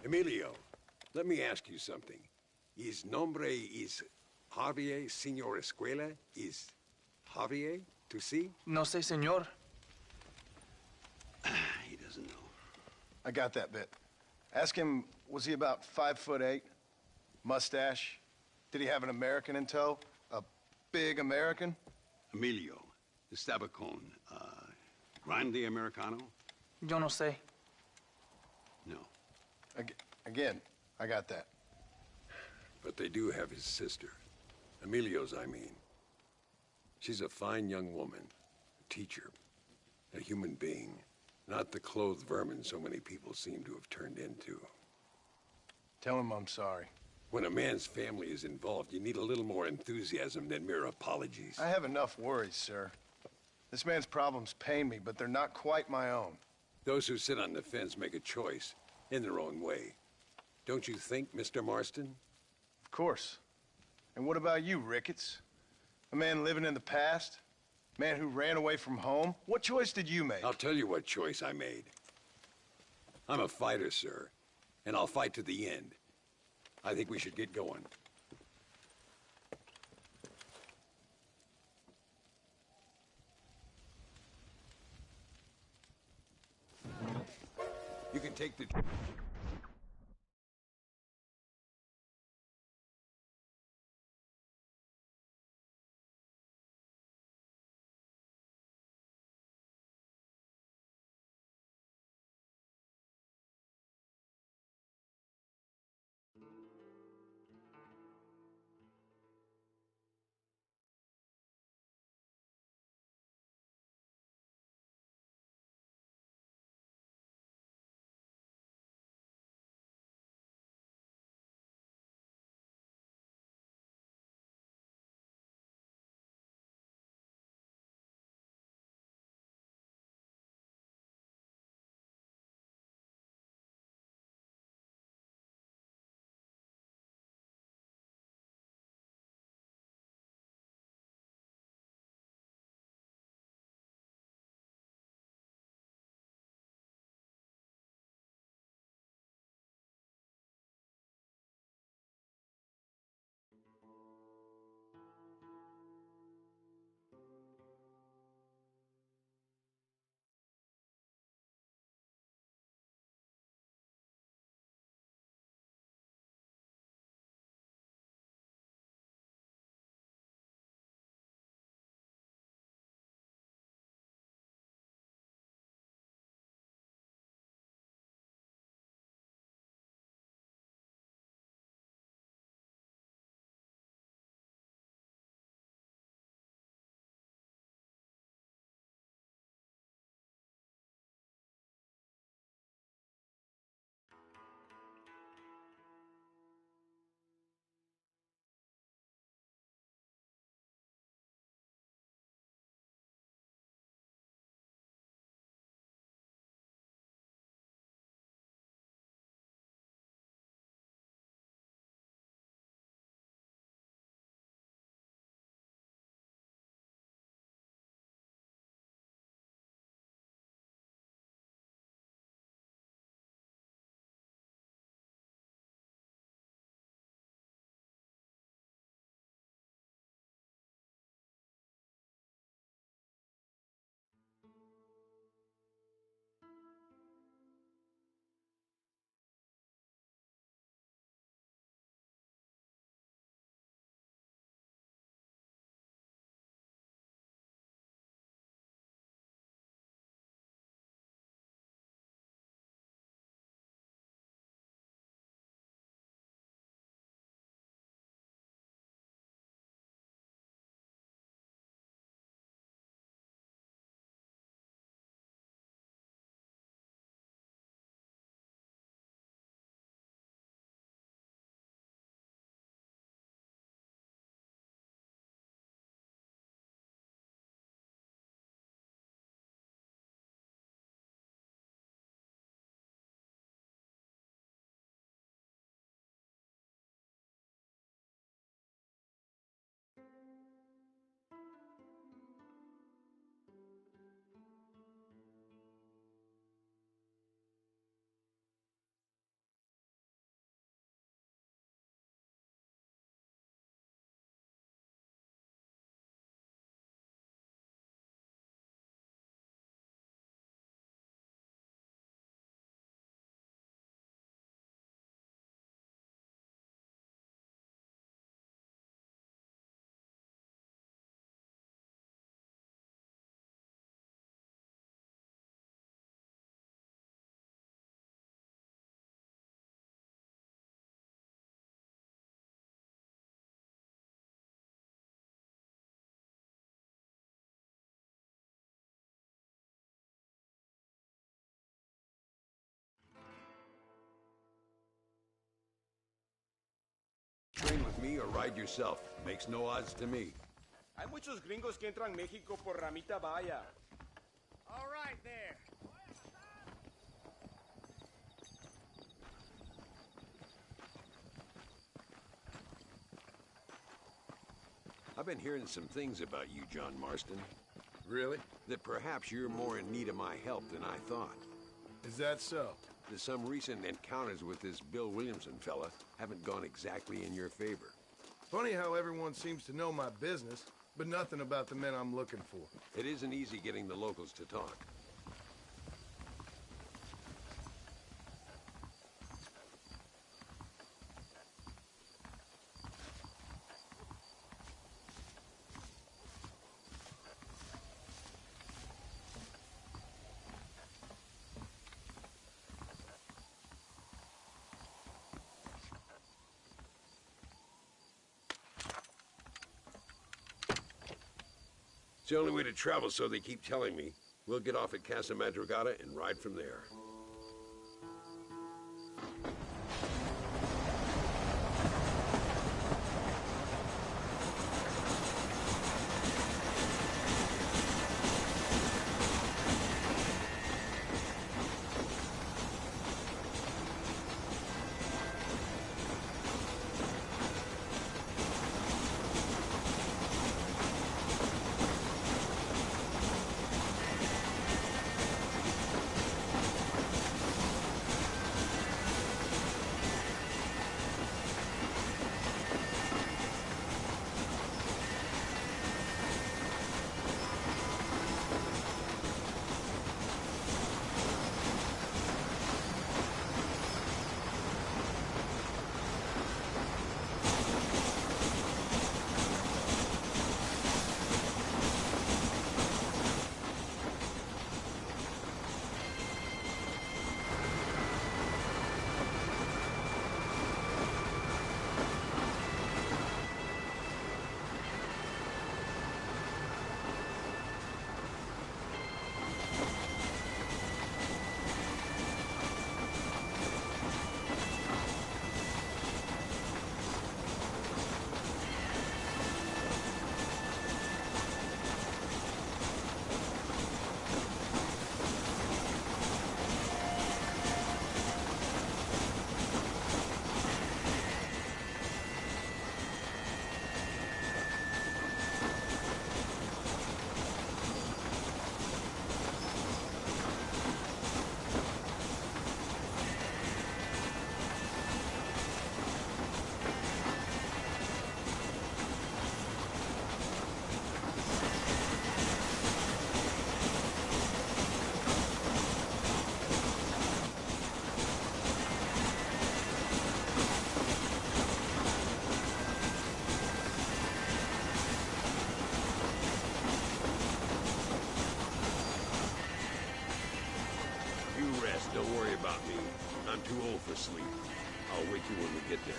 Q: Emilio, let me ask you something. His nombre is Javier Señor Escuela? Is Javier to see?
T: No sé, señor.
B: He doesn't know. I got that bit. Ask him, was he about 5'8"? Mustache? Did he have an American in tow? A big American?
P: Emilio, estaba con, Grande Americano?
T: Yo no sé.
P: No.
B: Again, I got that.
Q: But they do have his sister. Emilio's, I mean. She's a fine young woman, a teacher, a human being, not the clothed vermin so many people seem to have turned into.
B: Tell him I'm sorry.
Q: When a man's family is involved, you need a little more enthusiasm than mere apologies.
B: I have enough worries, sir. This man's problems pain me, but they're not quite my own.
Q: Those who sit on the fence make a choice, in their own way. Don't you think, Mr. Marston?
B: Of course. And what about you, Ricketts? A man living in the past? A man who ran away from home? What choice did you make?
Q: I'll tell you what choice I made. I'm a fighter, sir, and I'll fight to the end. I think we should get going. You can take the... me or ride yourself. Makes no odds to me.
S: Hay muchos gringos que entran México por Ramita Vaya.
C: All right there.
Q: I've been hearing some things about you, John Marston.
B: Really?
Q: That perhaps you're more in need of my help than I thought.
B: Is that so?
Q: That some recent encounters with this Bill Williamson fella haven't gone exactly in your favor.
B: Funny how everyone seems to know my business, but nothing about the men I'm looking for.
Q: It isn't easy getting the locals to talk. It's the only way to travel, so they keep telling me. We'll get off at Casa Madrugada and ride from there. Don't worry about me. I'm too old for sleep. I'll wake you when we get there.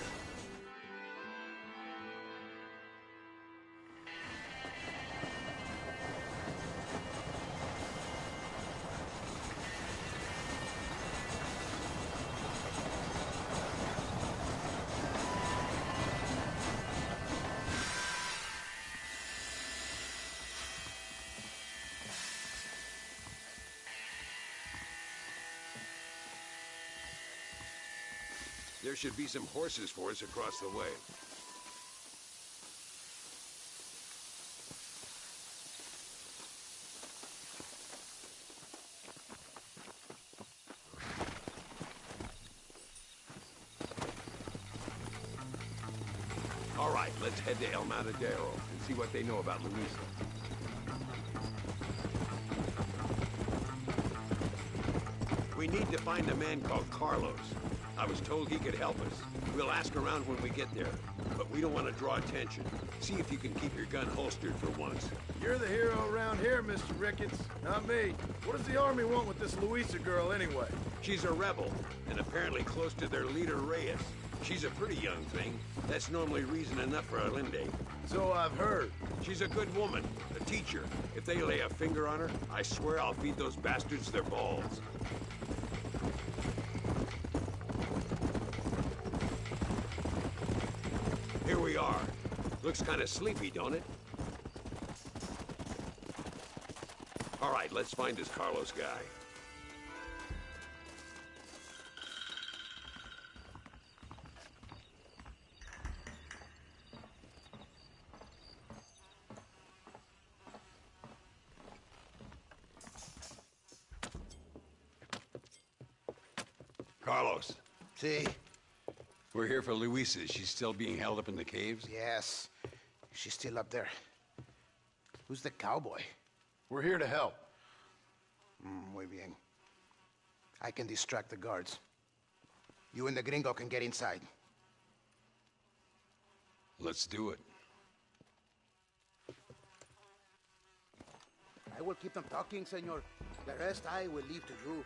Q: There should be some horses for us across the way. All right, let's head to El Matadero and see what they know about Luisa. We need to find a man called Carlos. I was told he could help us. We'll ask around when we get there, but we don't want to draw attention. See if you can keep your gun holstered for once.
B: You're the hero around here, Mr. Ricketts, not me. What does the army want with this Luisa girl anyway?
Q: She's a rebel, and apparently close to their leader, Reyes. She's a pretty young thing. That's normally reason enough for Allende.
B: So I've heard.
Q: She's a good woman, a teacher. If they lay a finger on her, I swear I'll feed those bastards their balls. Here we Looks kind of sleepy, don't it? All right, let's find this Carlos guy. Carlos.
C: See?
Q: We're here for Luisa. She's still being held up in the caves?
C: Yes. She's still up there. Who's the cowboy?
B: We're here to help.
C: Muy bien. I can distract the guards. You and the gringo can get inside.
Q: Let's do it.
L: I will keep them talking, senor. The rest I will leave to you.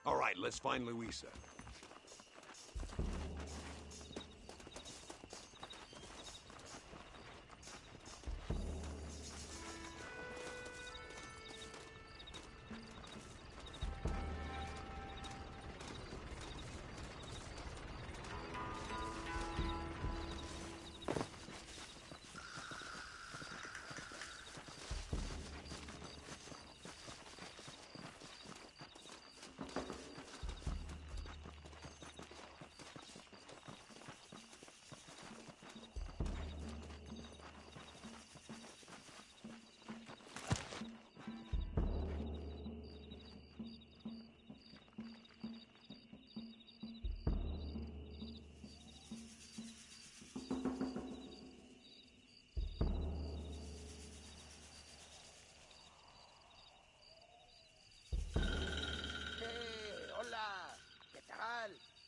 Q: All right, let's find Luisa.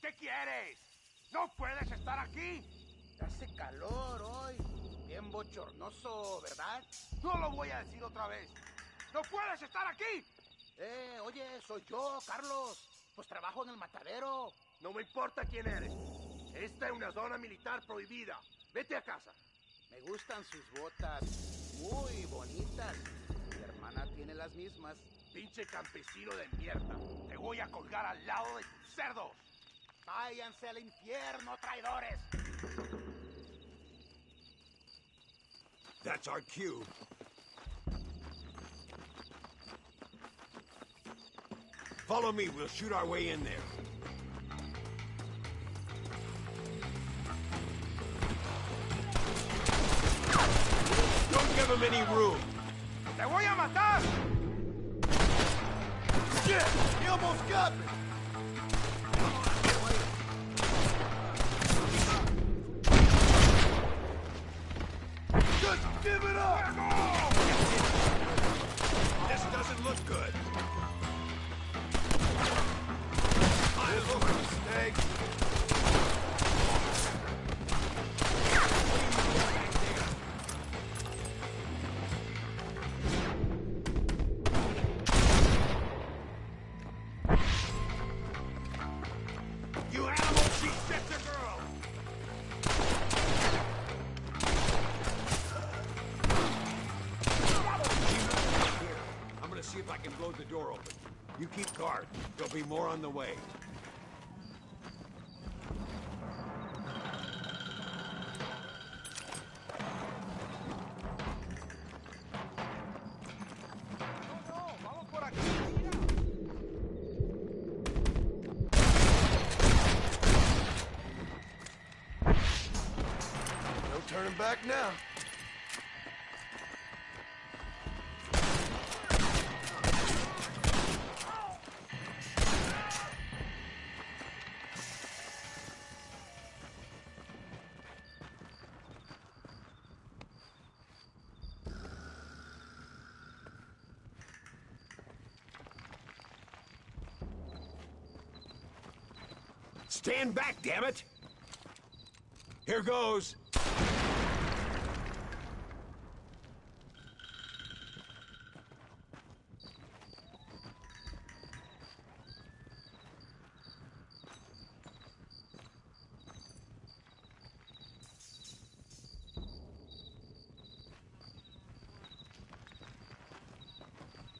F: ¿Qué quieres? ¡No puedes estar aquí!
L: Hace calor hoy. Bien bochornoso, ¿verdad?
F: No lo voy a decir otra vez. ¡No puedes estar aquí!
L: Oye, soy yo, Carlos. Pues trabajo en el matadero.
F: No me importa quién eres. Esta es una zona militar prohibida. Vete a casa.
L: Me gustan sus botas. Muy bonitas. Mi hermana tiene las mismas.
F: Pinche campesino de mierda. Te voy a colgar al lado de tus cerdos.
L: Váyanse al infierno, traidores.
Q: That's our cue. Follow me. We'll shoot our way in there. Don't give him any room.
F: ¡Te voy a matar!
M: Shit! He almost got me! Just give it up!
Q: This doesn't look good.
M: This was a mistake.
F: You animal! She set the girl!
Q: I'm gonna see if I can blow the door open. You keep guard. There'll be more on the way.
M: No turning back now.
Q: Stand back, damn it! Here goes.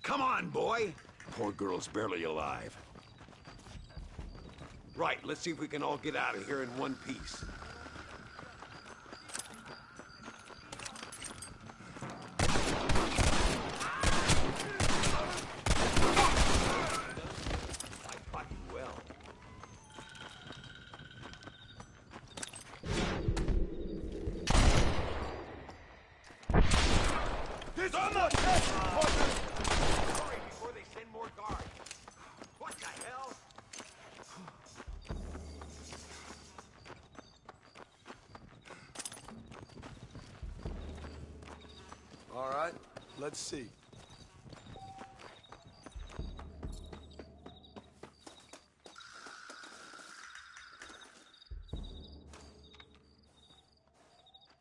Q: Come on, boy. Poor girl's barely alive. Right, let's see if we can all get out of here in one piece.
B: Let's see.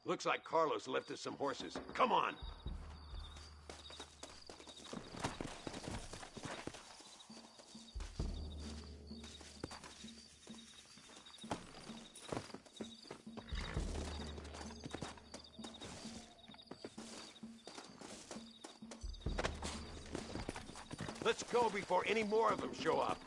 Q: Looks like Carlos left us some horses. Come on! Let's go before any more of them show up.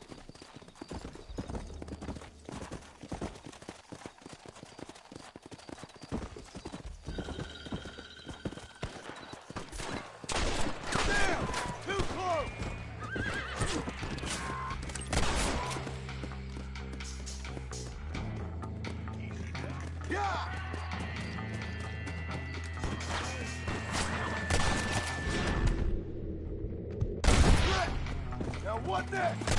B: Now what next?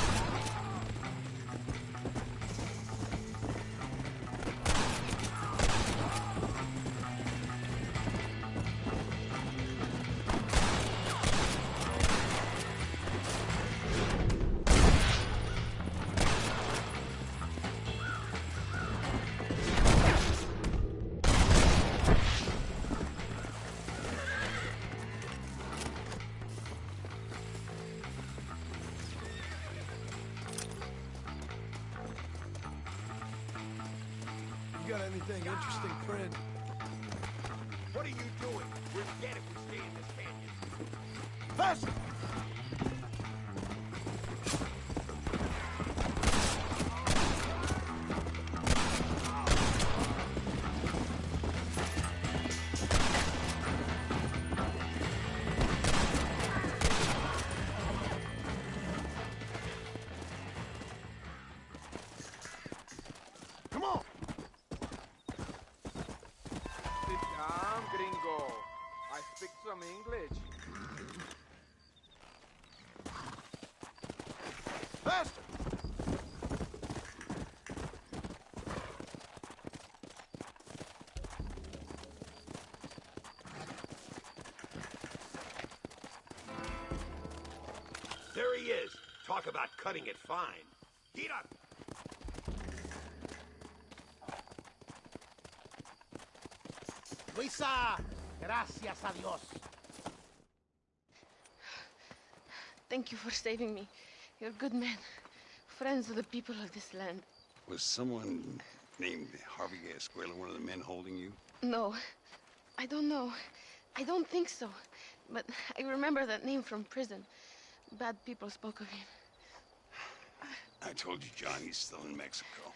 B: You got anything interesting, friend?
Q: What are you doing? We're dead if we stay in this canyon.
B: Faster! Come on!
S: Sit down, gringo. I speak some English.
B: Faster!
Q: There he is. Talk about cutting it fine. Get up!
C: Luisa, gracias a Dios.
K: Thank you for saving me. You're good men. Friends of the people of this land.
P: Was someone named Harvey Escuela one of the men holding you?
K: No, I don't know. I don't think so. But I remember that name from prison. Bad people spoke of him.
P: I told you, John, he's still in Mexico.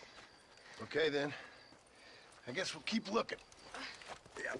B: Okay, then. I guess we'll keep looking.
P: Yeah.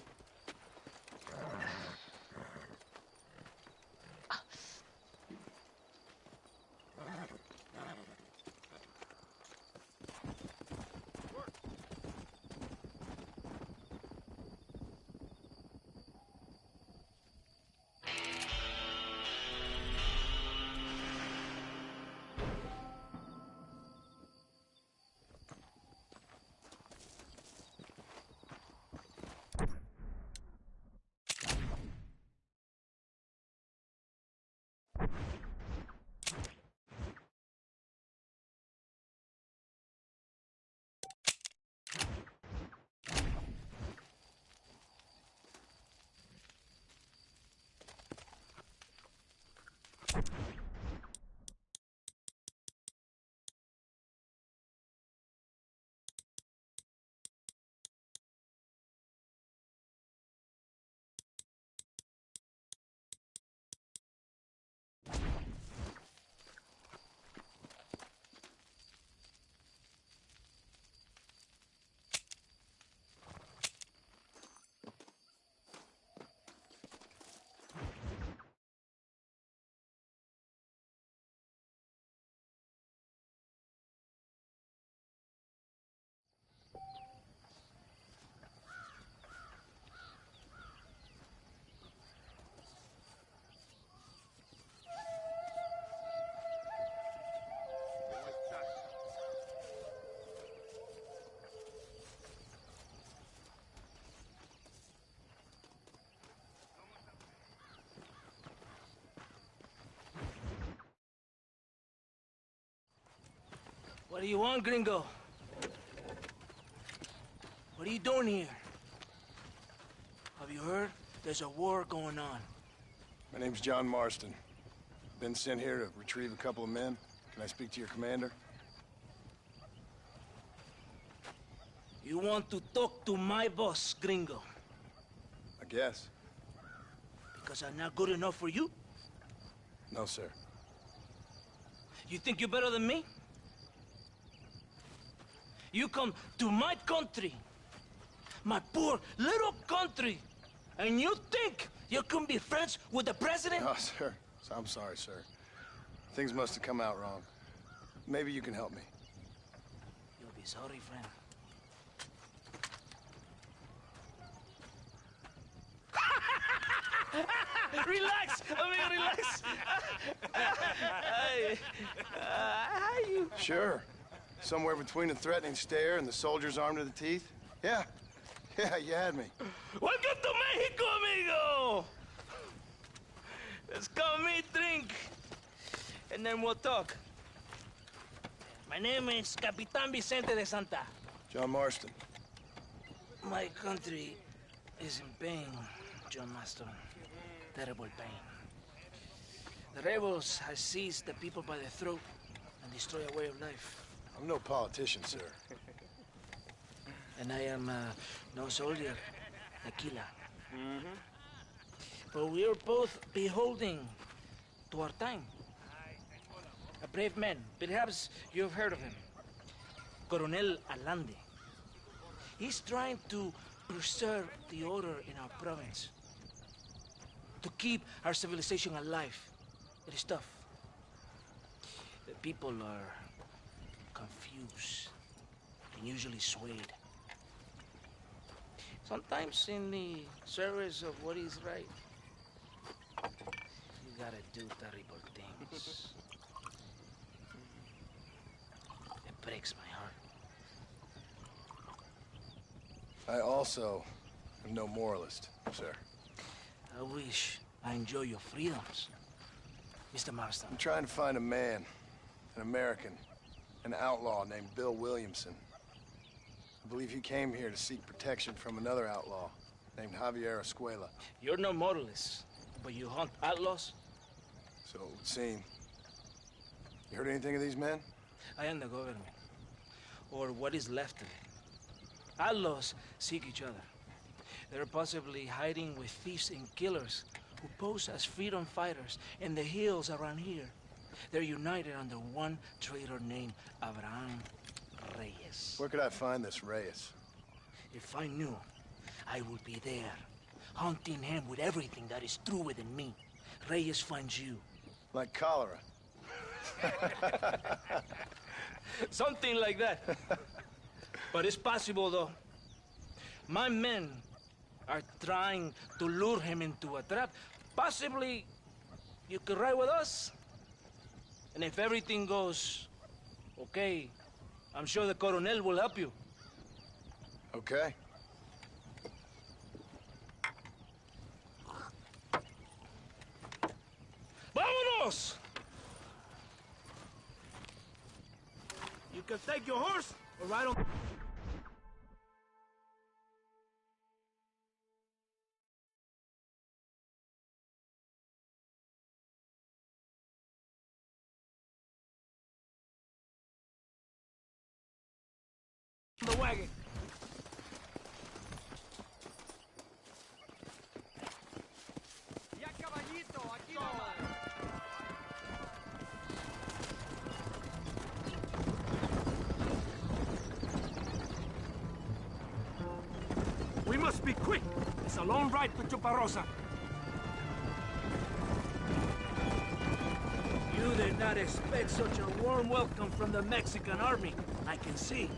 T: What do you want, gringo? What are you doing here? Have you heard? There's a war going on.
B: My name's John Marston. Been sent here to retrieve a couple of men. Can I speak to your commander?
T: You want to talk to my boss, gringo?
B: I guess.
T: Because I'm not good enough for you?
B: No, sir.
T: You think you're better than me? You come to my country, my poor little country, and you think you can be friends with the president?
B: Oh, sir. I'm sorry, sir. Things must have come out wrong. Maybe you can help me.
T: You'll be sorry, friend. Relax! Relax! How you?
B: Sure. Somewhere between a threatening stare and the soldiers armed to the teeth? Yeah. Yeah, you had me.
T: Welcome to Mexico, amigo! Let's come meet, drink, and then we'll talk. My name is Capitan Vicente de Santa.
B: John Marston.
T: My country is in pain, John Marston. Terrible pain. The rebels have seized the people by the throat and destroyed a way of life.
B: I'm no politician, sir.
T: And I am no soldier, Aquila. But we are both beholding to our time. A brave man, perhaps you've heard of him. Coronel Allende. He's trying to preserve the order in our province. To keep our civilization alive. It is tough. The people are confused and usually swayed. Sometimes in the service of what is right, you gotta do terrible things. It breaks my heart.
B: I also am no moralist, sir.
T: I wish I enjoy your freedoms, Mr. Marston.
B: I'm trying to find a man, an American, an outlaw named Bill Williamson. I believe he came here to seek protection from another outlaw named Javier Escuela.
T: You're no moralist, but you hunt outlaws?
B: So it would seem. You heard anything of these men?
T: I am the government, or what is left of it. Outlaws seek each other. They're possibly hiding with thieves and killers who pose as freedom fighters in the hills around here. They're united under one traitor named Abraham Reyes.
B: Where could I find this Reyes?
T: If I knew, I would be there, hunting him with everything that is true within me. Reyes finds you.
B: Like cholera.
T: Something like that. But it's possible, though. My men are trying to lure him into a trap. Possibly, you could ride with us. And if everything goes okay, I'm sure the Coronel will help you.
B: Okay.
T: ¡Vámonos! You can take your horse or ride on... the wagon.
L: Ya caballito, aquí nomás.
T: We must be quick. It's a long ride to Chuparosa. You did not expect such a warm welcome from the Mexican army. I can see.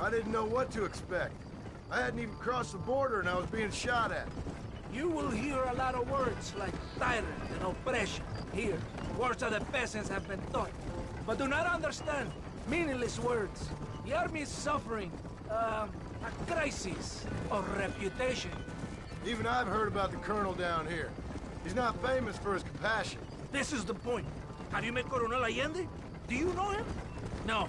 B: I didn't know what to expect. I hadn't even crossed the border and I was being shot at.
T: You will hear a lot of words like tyrant and oppression. Here, words that the peasants have been taught. But do not understand meaningless words. The army is suffering a crisis of reputation.
B: Even I've heard about the colonel down here. He's not famous for his compassion.
T: This is the point. Have you met Coronel Allende? Do you know him? No.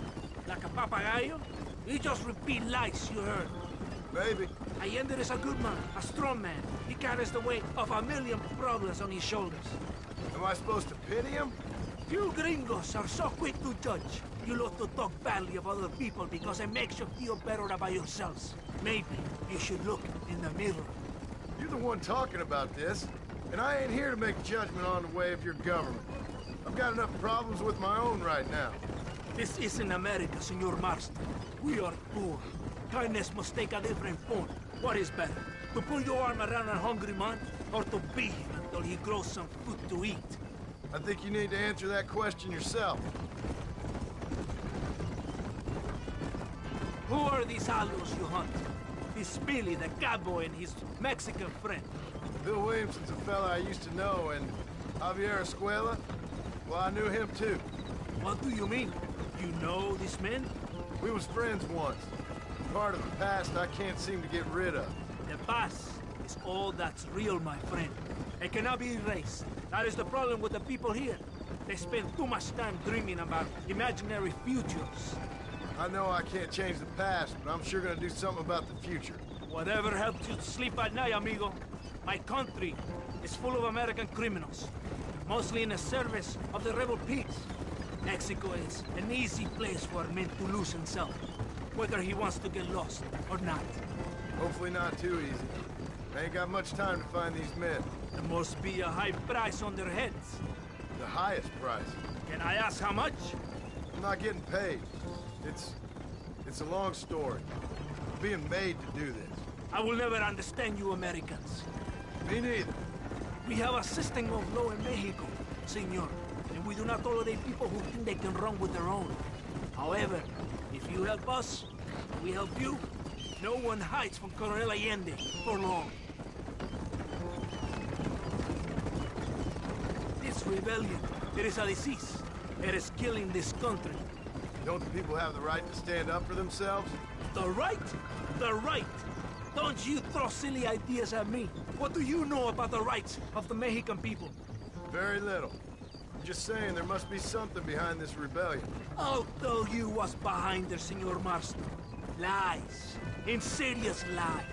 T: Like a papagayo? You just repeat lies you heard.
B: Maybe.
T: Allende is a good man, a strong man. He carries the weight of a million problems on his shoulders.
B: Am I supposed to pity him?
T: You gringos are so quick to judge. You love to talk badly of other people because it makes you feel better about yourselves. Maybe you should look in the mirror.
B: You're the one talking about this, and I ain't here to make judgment on the way of your government. I've got enough problems with my own right now.
T: This isn't America, Senor Marston. We are poor. Kindness must take a different form. What is better, to put your arm around a hungry man, or to beat him until he grows some food to eat?
B: I think you need to answer that question yourself.
T: Who are these aldos you hunt? This Billy, the cowboy, and his Mexican friend.
B: Bill Williamson's a fella I used to know, and Javier Escuela, well, I knew him too.
T: What do you mean? You know these men?
B: We was friends once. Part of the past I can't seem to get rid of.
T: The past is all that's real, my friend. It cannot be erased. That is the problem with the people here. They spend too much time dreaming about imaginary futures.
B: I know I can't change the past, but I'm sure gonna do something about the future.
T: Whatever helps you sleep at night, amigo. My country is full of American criminals, mostly in the service of the rebel pigs. Mexico is an easy place for a man to lose himself, whether he wants to get lost or not.
B: Hopefully not too easy. I ain't got much time to find these men.
T: There must be a high price on their heads.
B: The highest price.
T: Can I ask how much?
B: I'm not getting paid. It's a long story. I'm being made to do this.
T: I will never understand you Americans.
B: Me neither.
T: We have a system of law in Mexico, senor, and we do not tolerate people who think they can run with their own. However, if you help us, we help you. No one hides from Colonel Allende for long. This rebellion, it is a disease. It is killing this country.
B: Don't the people have the right to stand up for themselves?
T: The right? The right! Don't you throw silly ideas at me. What do you know about the rights of the Mexican people?
B: Very little. I'm just saying there must be something behind this rebellion.
T: I'll tell you what's behind there, Senor Marston. Lies. Insidious lies.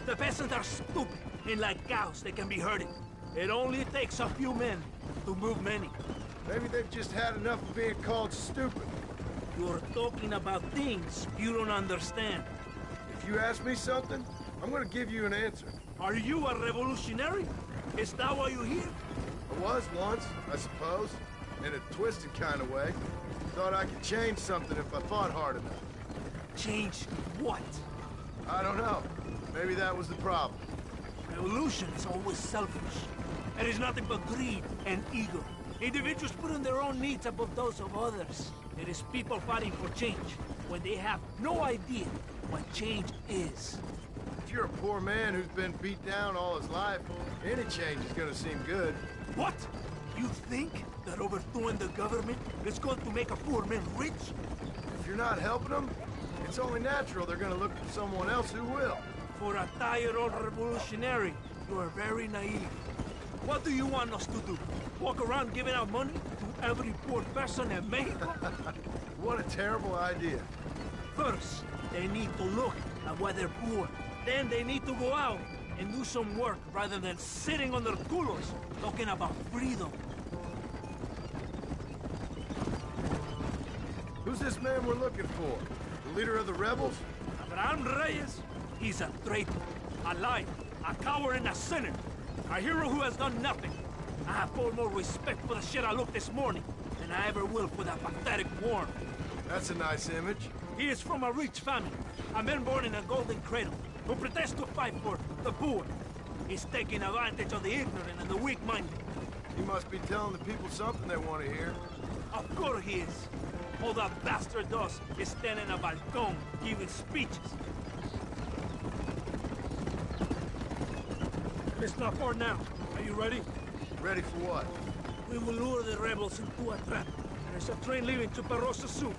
T: The peasants are stupid, and like cows, they can be herded. It only takes a few men to move many.
B: Maybe they've just had enough of being called stupid.
T: You're talking about things you don't understand.
B: If you ask me something, I'm gonna give you an answer.
T: Are you a revolutionary? Is that why you're here?
B: I was once, I suppose. In a twisted kind of way. Thought I could change something if I fought hard enough.
T: Change what?
B: I don't know. Maybe that was the problem.
T: Revolution is always selfish. It is nothing but greed and ego. Individuals putting their own needs above those of others. It is people fighting for change when they have no idea what change is.
B: If you're a poor man who's been beat down all his life, any change is gonna seem good.
T: What? You think that overthrowing the government is going to make a poor man rich?
B: If you're not helping them, it's only natural they're gonna look for someone else who will.
T: For a tired old revolutionary, you are very naive. What do you want us to do? Walk around giving out money to every poor person in Mexico?
B: What a terrible idea.
T: First, they need to look at why they're poor. Then they need to go out and do some work rather than sitting on their culos talking about freedom.
B: Who's this man we're looking for? The leader of the rebels?
T: Abraham Reyes? He's a traitor, a liar, a coward, and a sinner. A hero who has done nothing. I have far more respect for the shit I looked this morning than I ever will for that pathetic worm.
B: That's a nice image.
T: He is from a rich family, a man born in a golden cradle, who pretends to fight for the poor. He's taking advantage of the ignorant and the weak-minded.
B: He must be telling the people something they want to hear.
T: Of course he is. All that bastard does is stand in a balcón giving speeches. It's not far now. Are you ready?
B: Ready for what?
T: We will lure the rebels into a trap. There's a train leaving to Barrosa soon.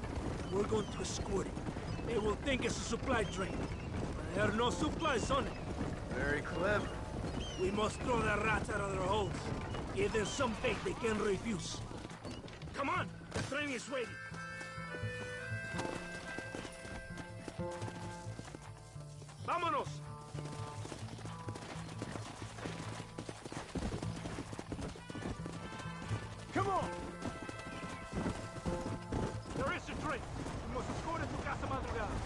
T: We're going to escort it. They will think it's a supply train. But there are no supplies on it.
B: Very clever.
T: We must throw the rats out of their holes. Give them some bait they can refuse. Come on! The train is waiting.
R: ¡Vámonos!
F: Come on! There is a drink. We must escort it to Casa Madrugada.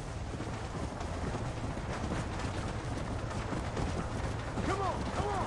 F: Come on! Come on!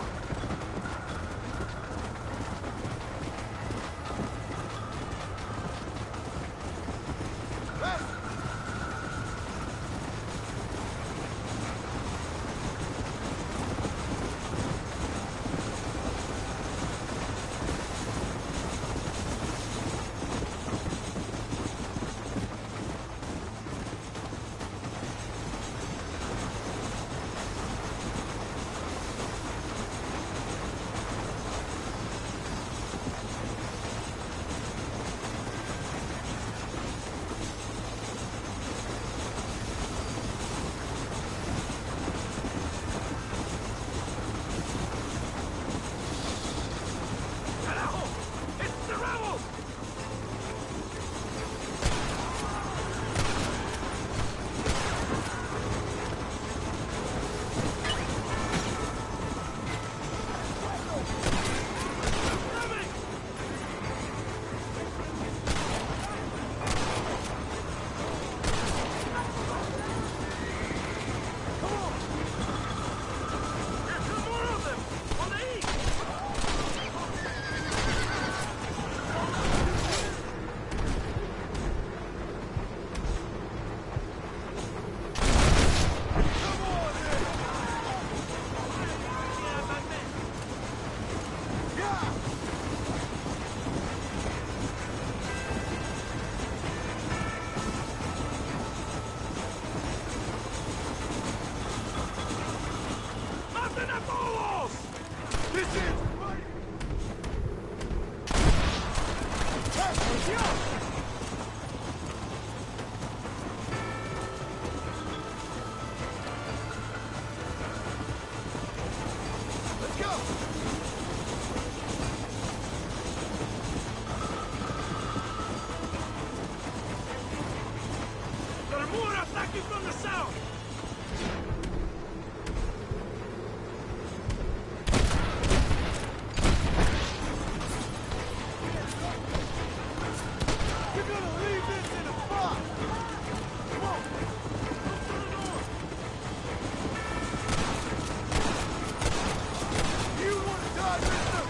F: From the south!
M: You're gonna leave this in a spot! Come on! You want to die, mister?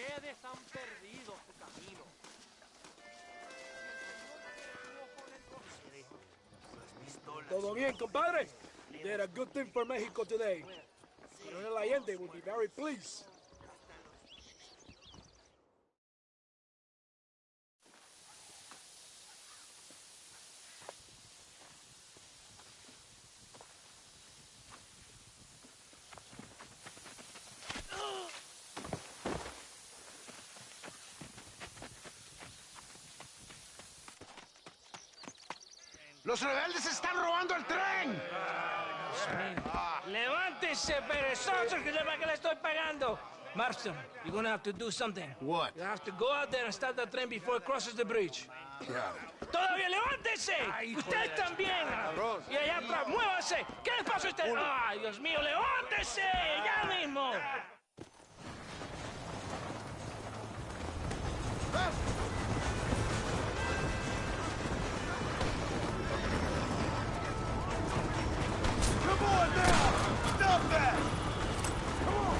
L: Ustedes han perdido su camino.
U: Todo bien, compadre? You did a good thing for Mexico today. Coronel Allende will be very pleased.
C: ¡Los rebeldes están robando el tren!
T: ¡Levántense, perezosos, que es para que le estoy pagando! Marston, you're gonna have to do something.
B: What?
T: You have to go out there and start the train before it crosses the bridge.
B: Yeah.
T: ¡Todavía levántense! ¡Ustedes también! Y allá atrás, muévanse. ¿Qué les pasa a ustedes? ¡Ay, Dios mío, levántense! ¡Ya mismo!
M: Come on now! Stop that! Come on!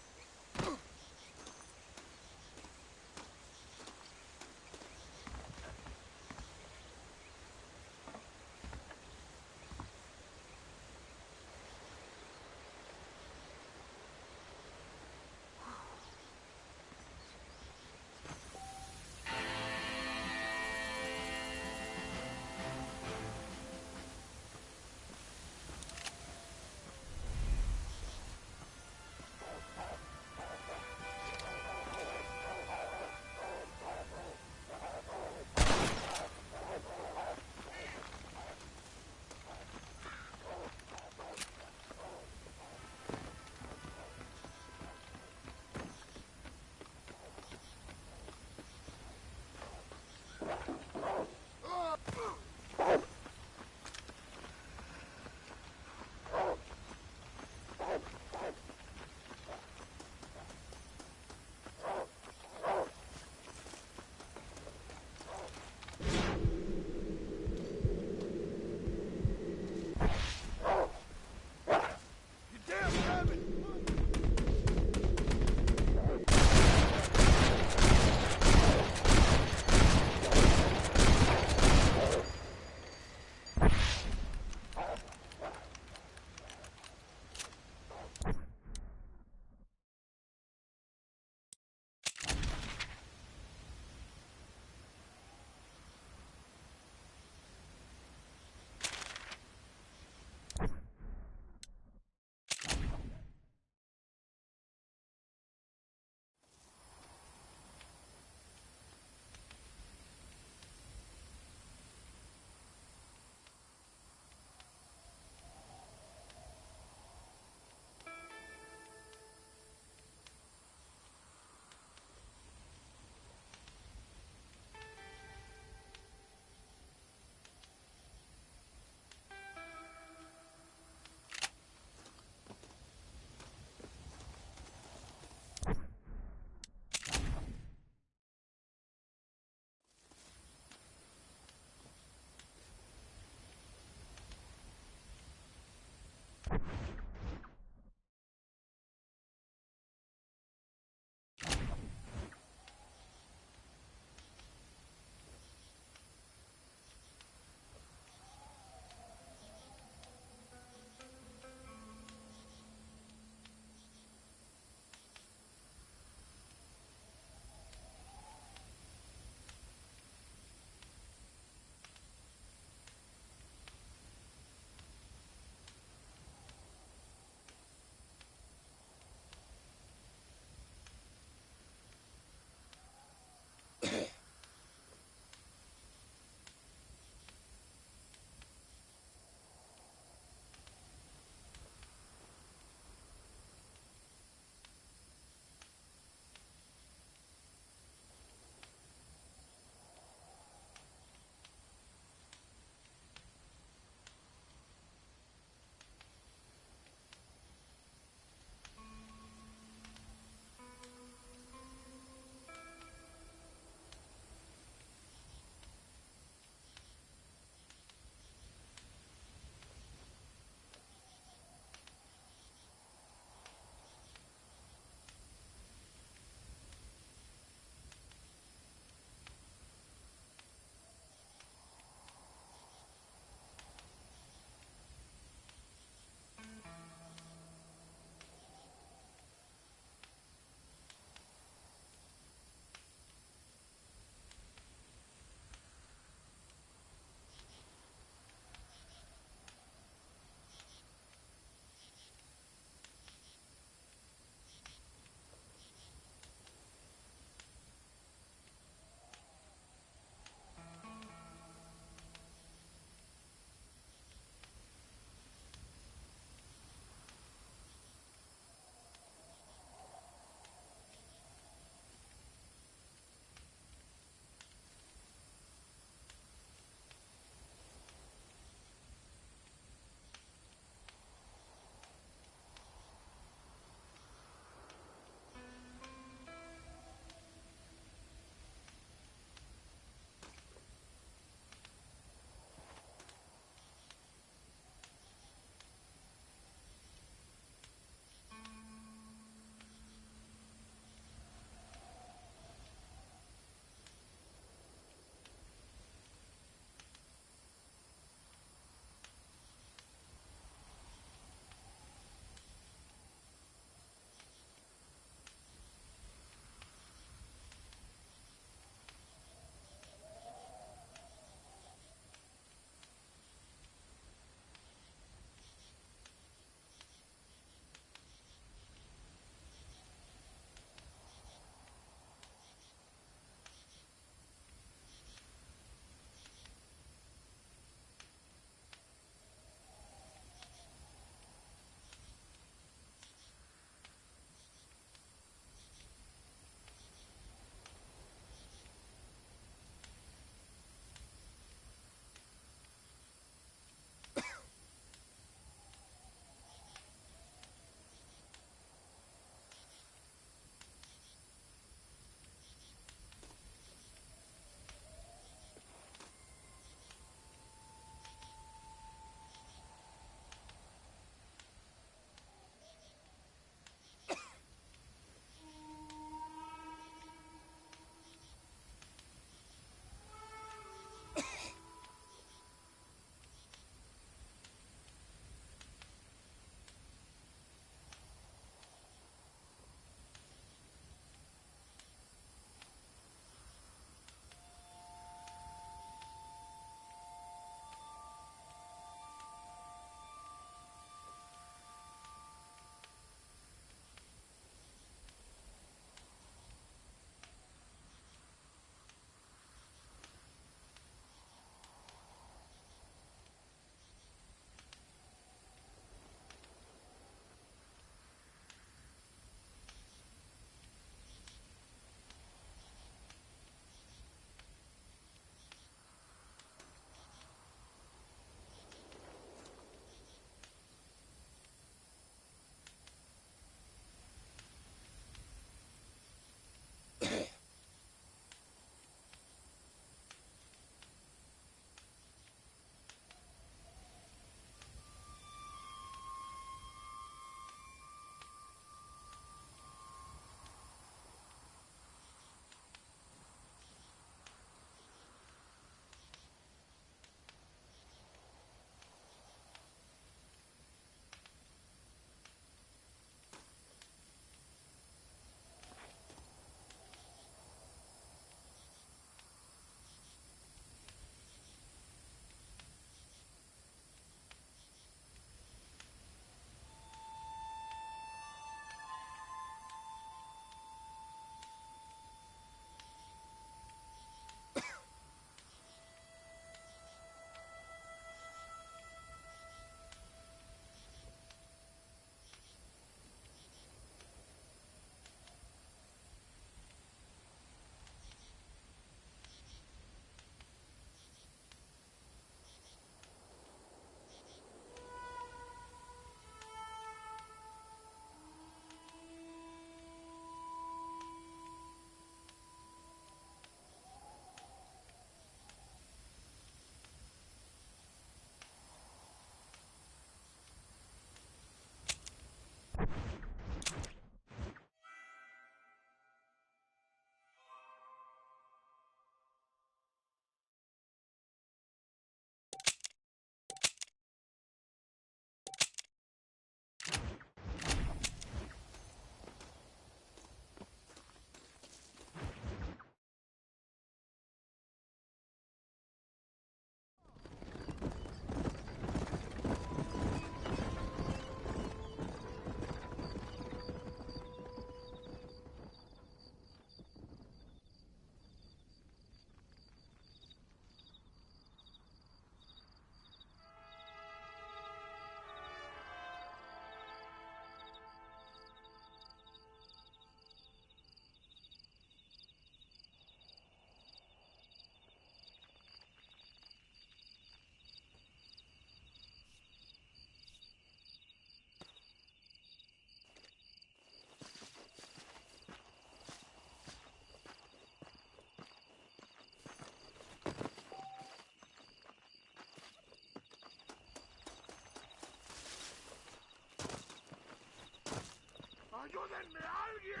F: ¡Ayúdenme, alguien!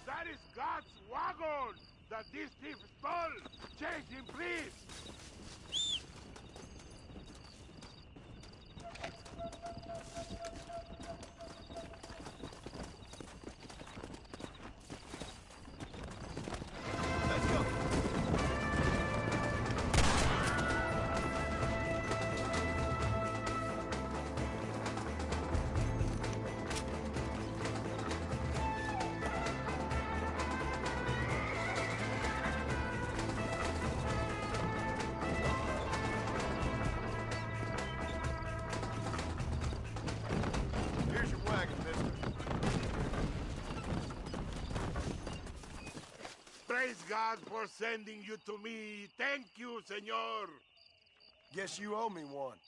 F: That is God's wagon that this thief stole. Chase him, please.
B: Here's your wagon, mister.
F: Praise God for sending you to me. Thank you, senor.
B: Guess you owe me one.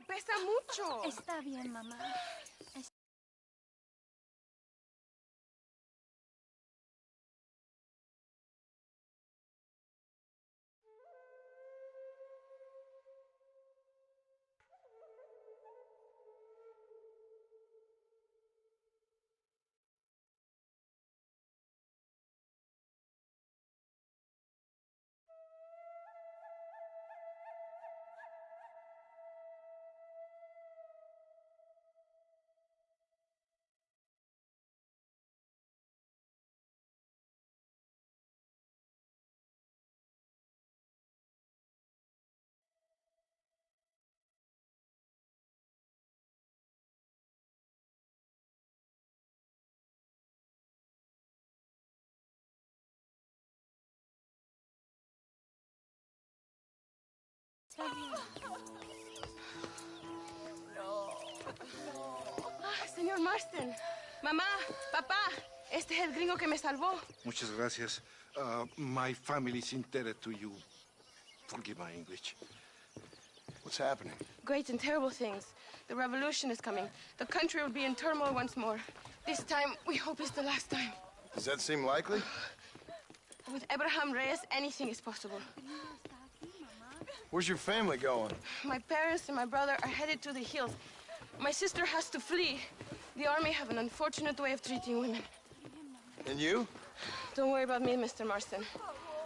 K: Pesa mucho.
J: Está bien, mamá. Está bien.
K: Señor Marston. Mamá, papá, este es el gringo que me salvó.
O: Muchas gracias. My family is indebted to you. Forgive my English.
B: What's happening?
K: Great and terrible things. The revolution is coming. The country will be in turmoil once more. This time, we hope it's the last time.
B: Does that seem likely?
K: With Abraham Reyes, anything is possible.
B: Where's your family going?
K: My parents and my brother are headed to the hills. My sister has to flee. The army have an unfortunate way of treating women.
B: And you?
K: Don't worry about me, Mr. Marston.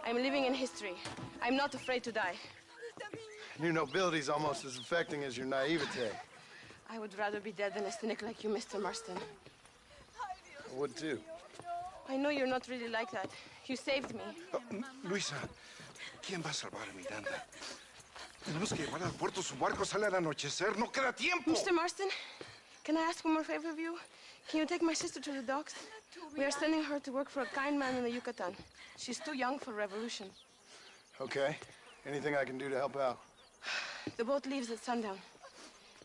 K: I'm living in history. I'm not afraid to die.
B: Your nobility's almost as affecting as your naivete.
K: I would rather be dead than a cynic like you, Mr. Marston.
B: I would too.
K: I know you're not really like that. You saved me.
O: Luisa, ¿quién va a salvar a Miranda? Tenemos que llevar al puerto. Su barco sale al anochecer. No queda tiempo.
K: Mr. Marston, can I ask one more favor of you? Can you take my sister to the docks? We are sending her to work for a kind man in the Yucatan. She's too young for revolution.
B: Okay. Anything I can do to help out?
K: The boat leaves at sundown.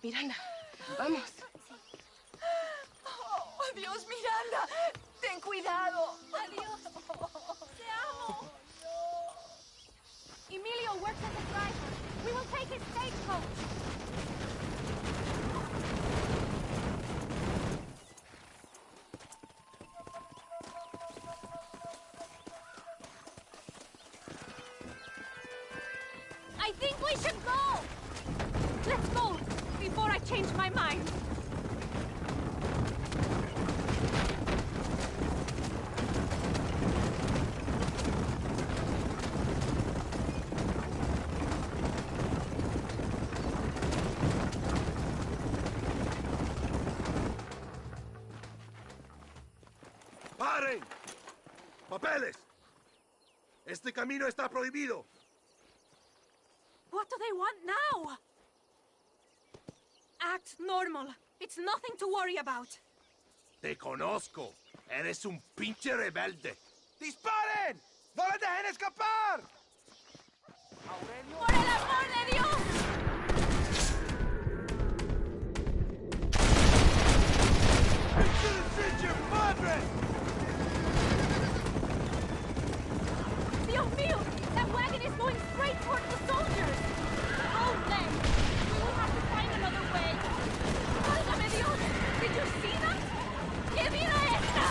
K: Miranda, vamos.
J: Oh, adiós, Miranda. Ten cuidado. Adiós. Te amo.
G: Emilio works as a driver. We will take his stagecoach. I think we should go! Let's go, before I change my mind.
F: papeles! Este camino está prohibido.
G: What do they want now? Act normal. It's nothing to worry about.
F: Te conozco. Eres un pinche rebelde.
E: ¡Disparen! ¡No le dejen escapar!
G: ¡Por el amor de Dios! Dios mío! That wagon is going straight towards the soldiers! Oh, then! We will have to find another way. ¡Válgame Dios! Did you see that? ¡Qué vida esta!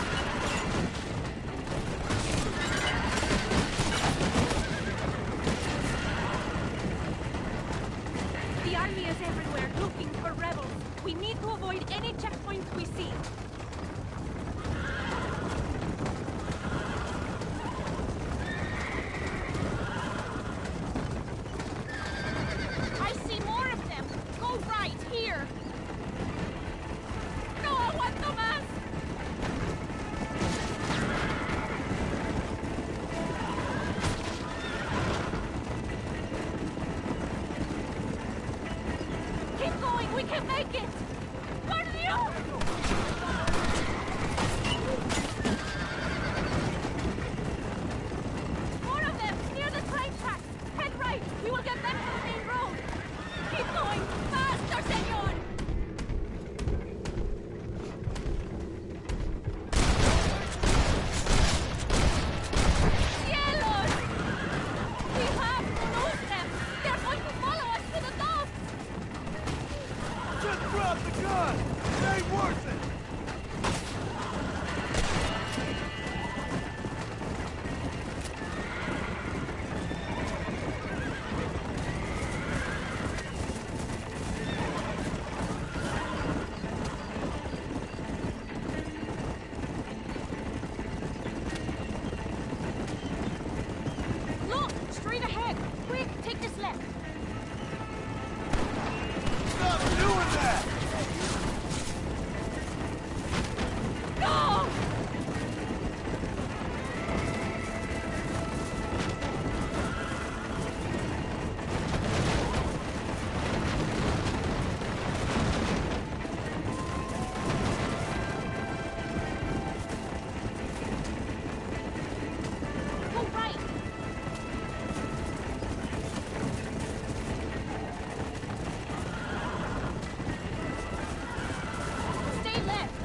G: The army is everywhere, looking for rebels. We need to avoid any checkpoints we see. I see more of them. Go right, here. No aguanto más. Keep going, we can make it! ¡Por Dios! More of them, near the train tracks! Head right, we will get them to the main road! Keep going! Faster, senor! ¡Cielos! We have to lose them! They're going to follow us to the top!
E: Just drop the gun! It ain't worth it!
G: Look! Straight ahead! Quick, take this left!
E: Stop doing that!
G: Go! Go right! Stay left!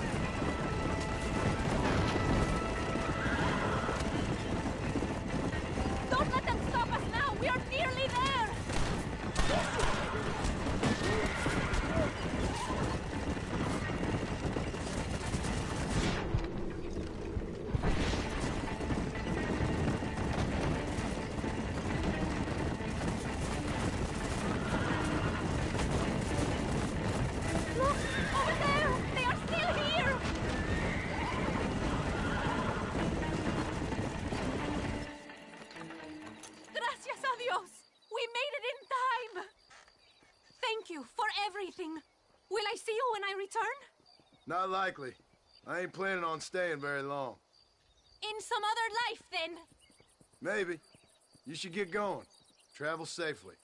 G: Don't let them stop us now! We are nearly there! Look! Over there! They are still here! Gracias a Dios! We made it in time! Thank you for everything. Will I see you when I return?
B: Not likely. I ain't planning on staying very long.
G: In some other life, then.
B: Maybe. You should get going. Travel safely.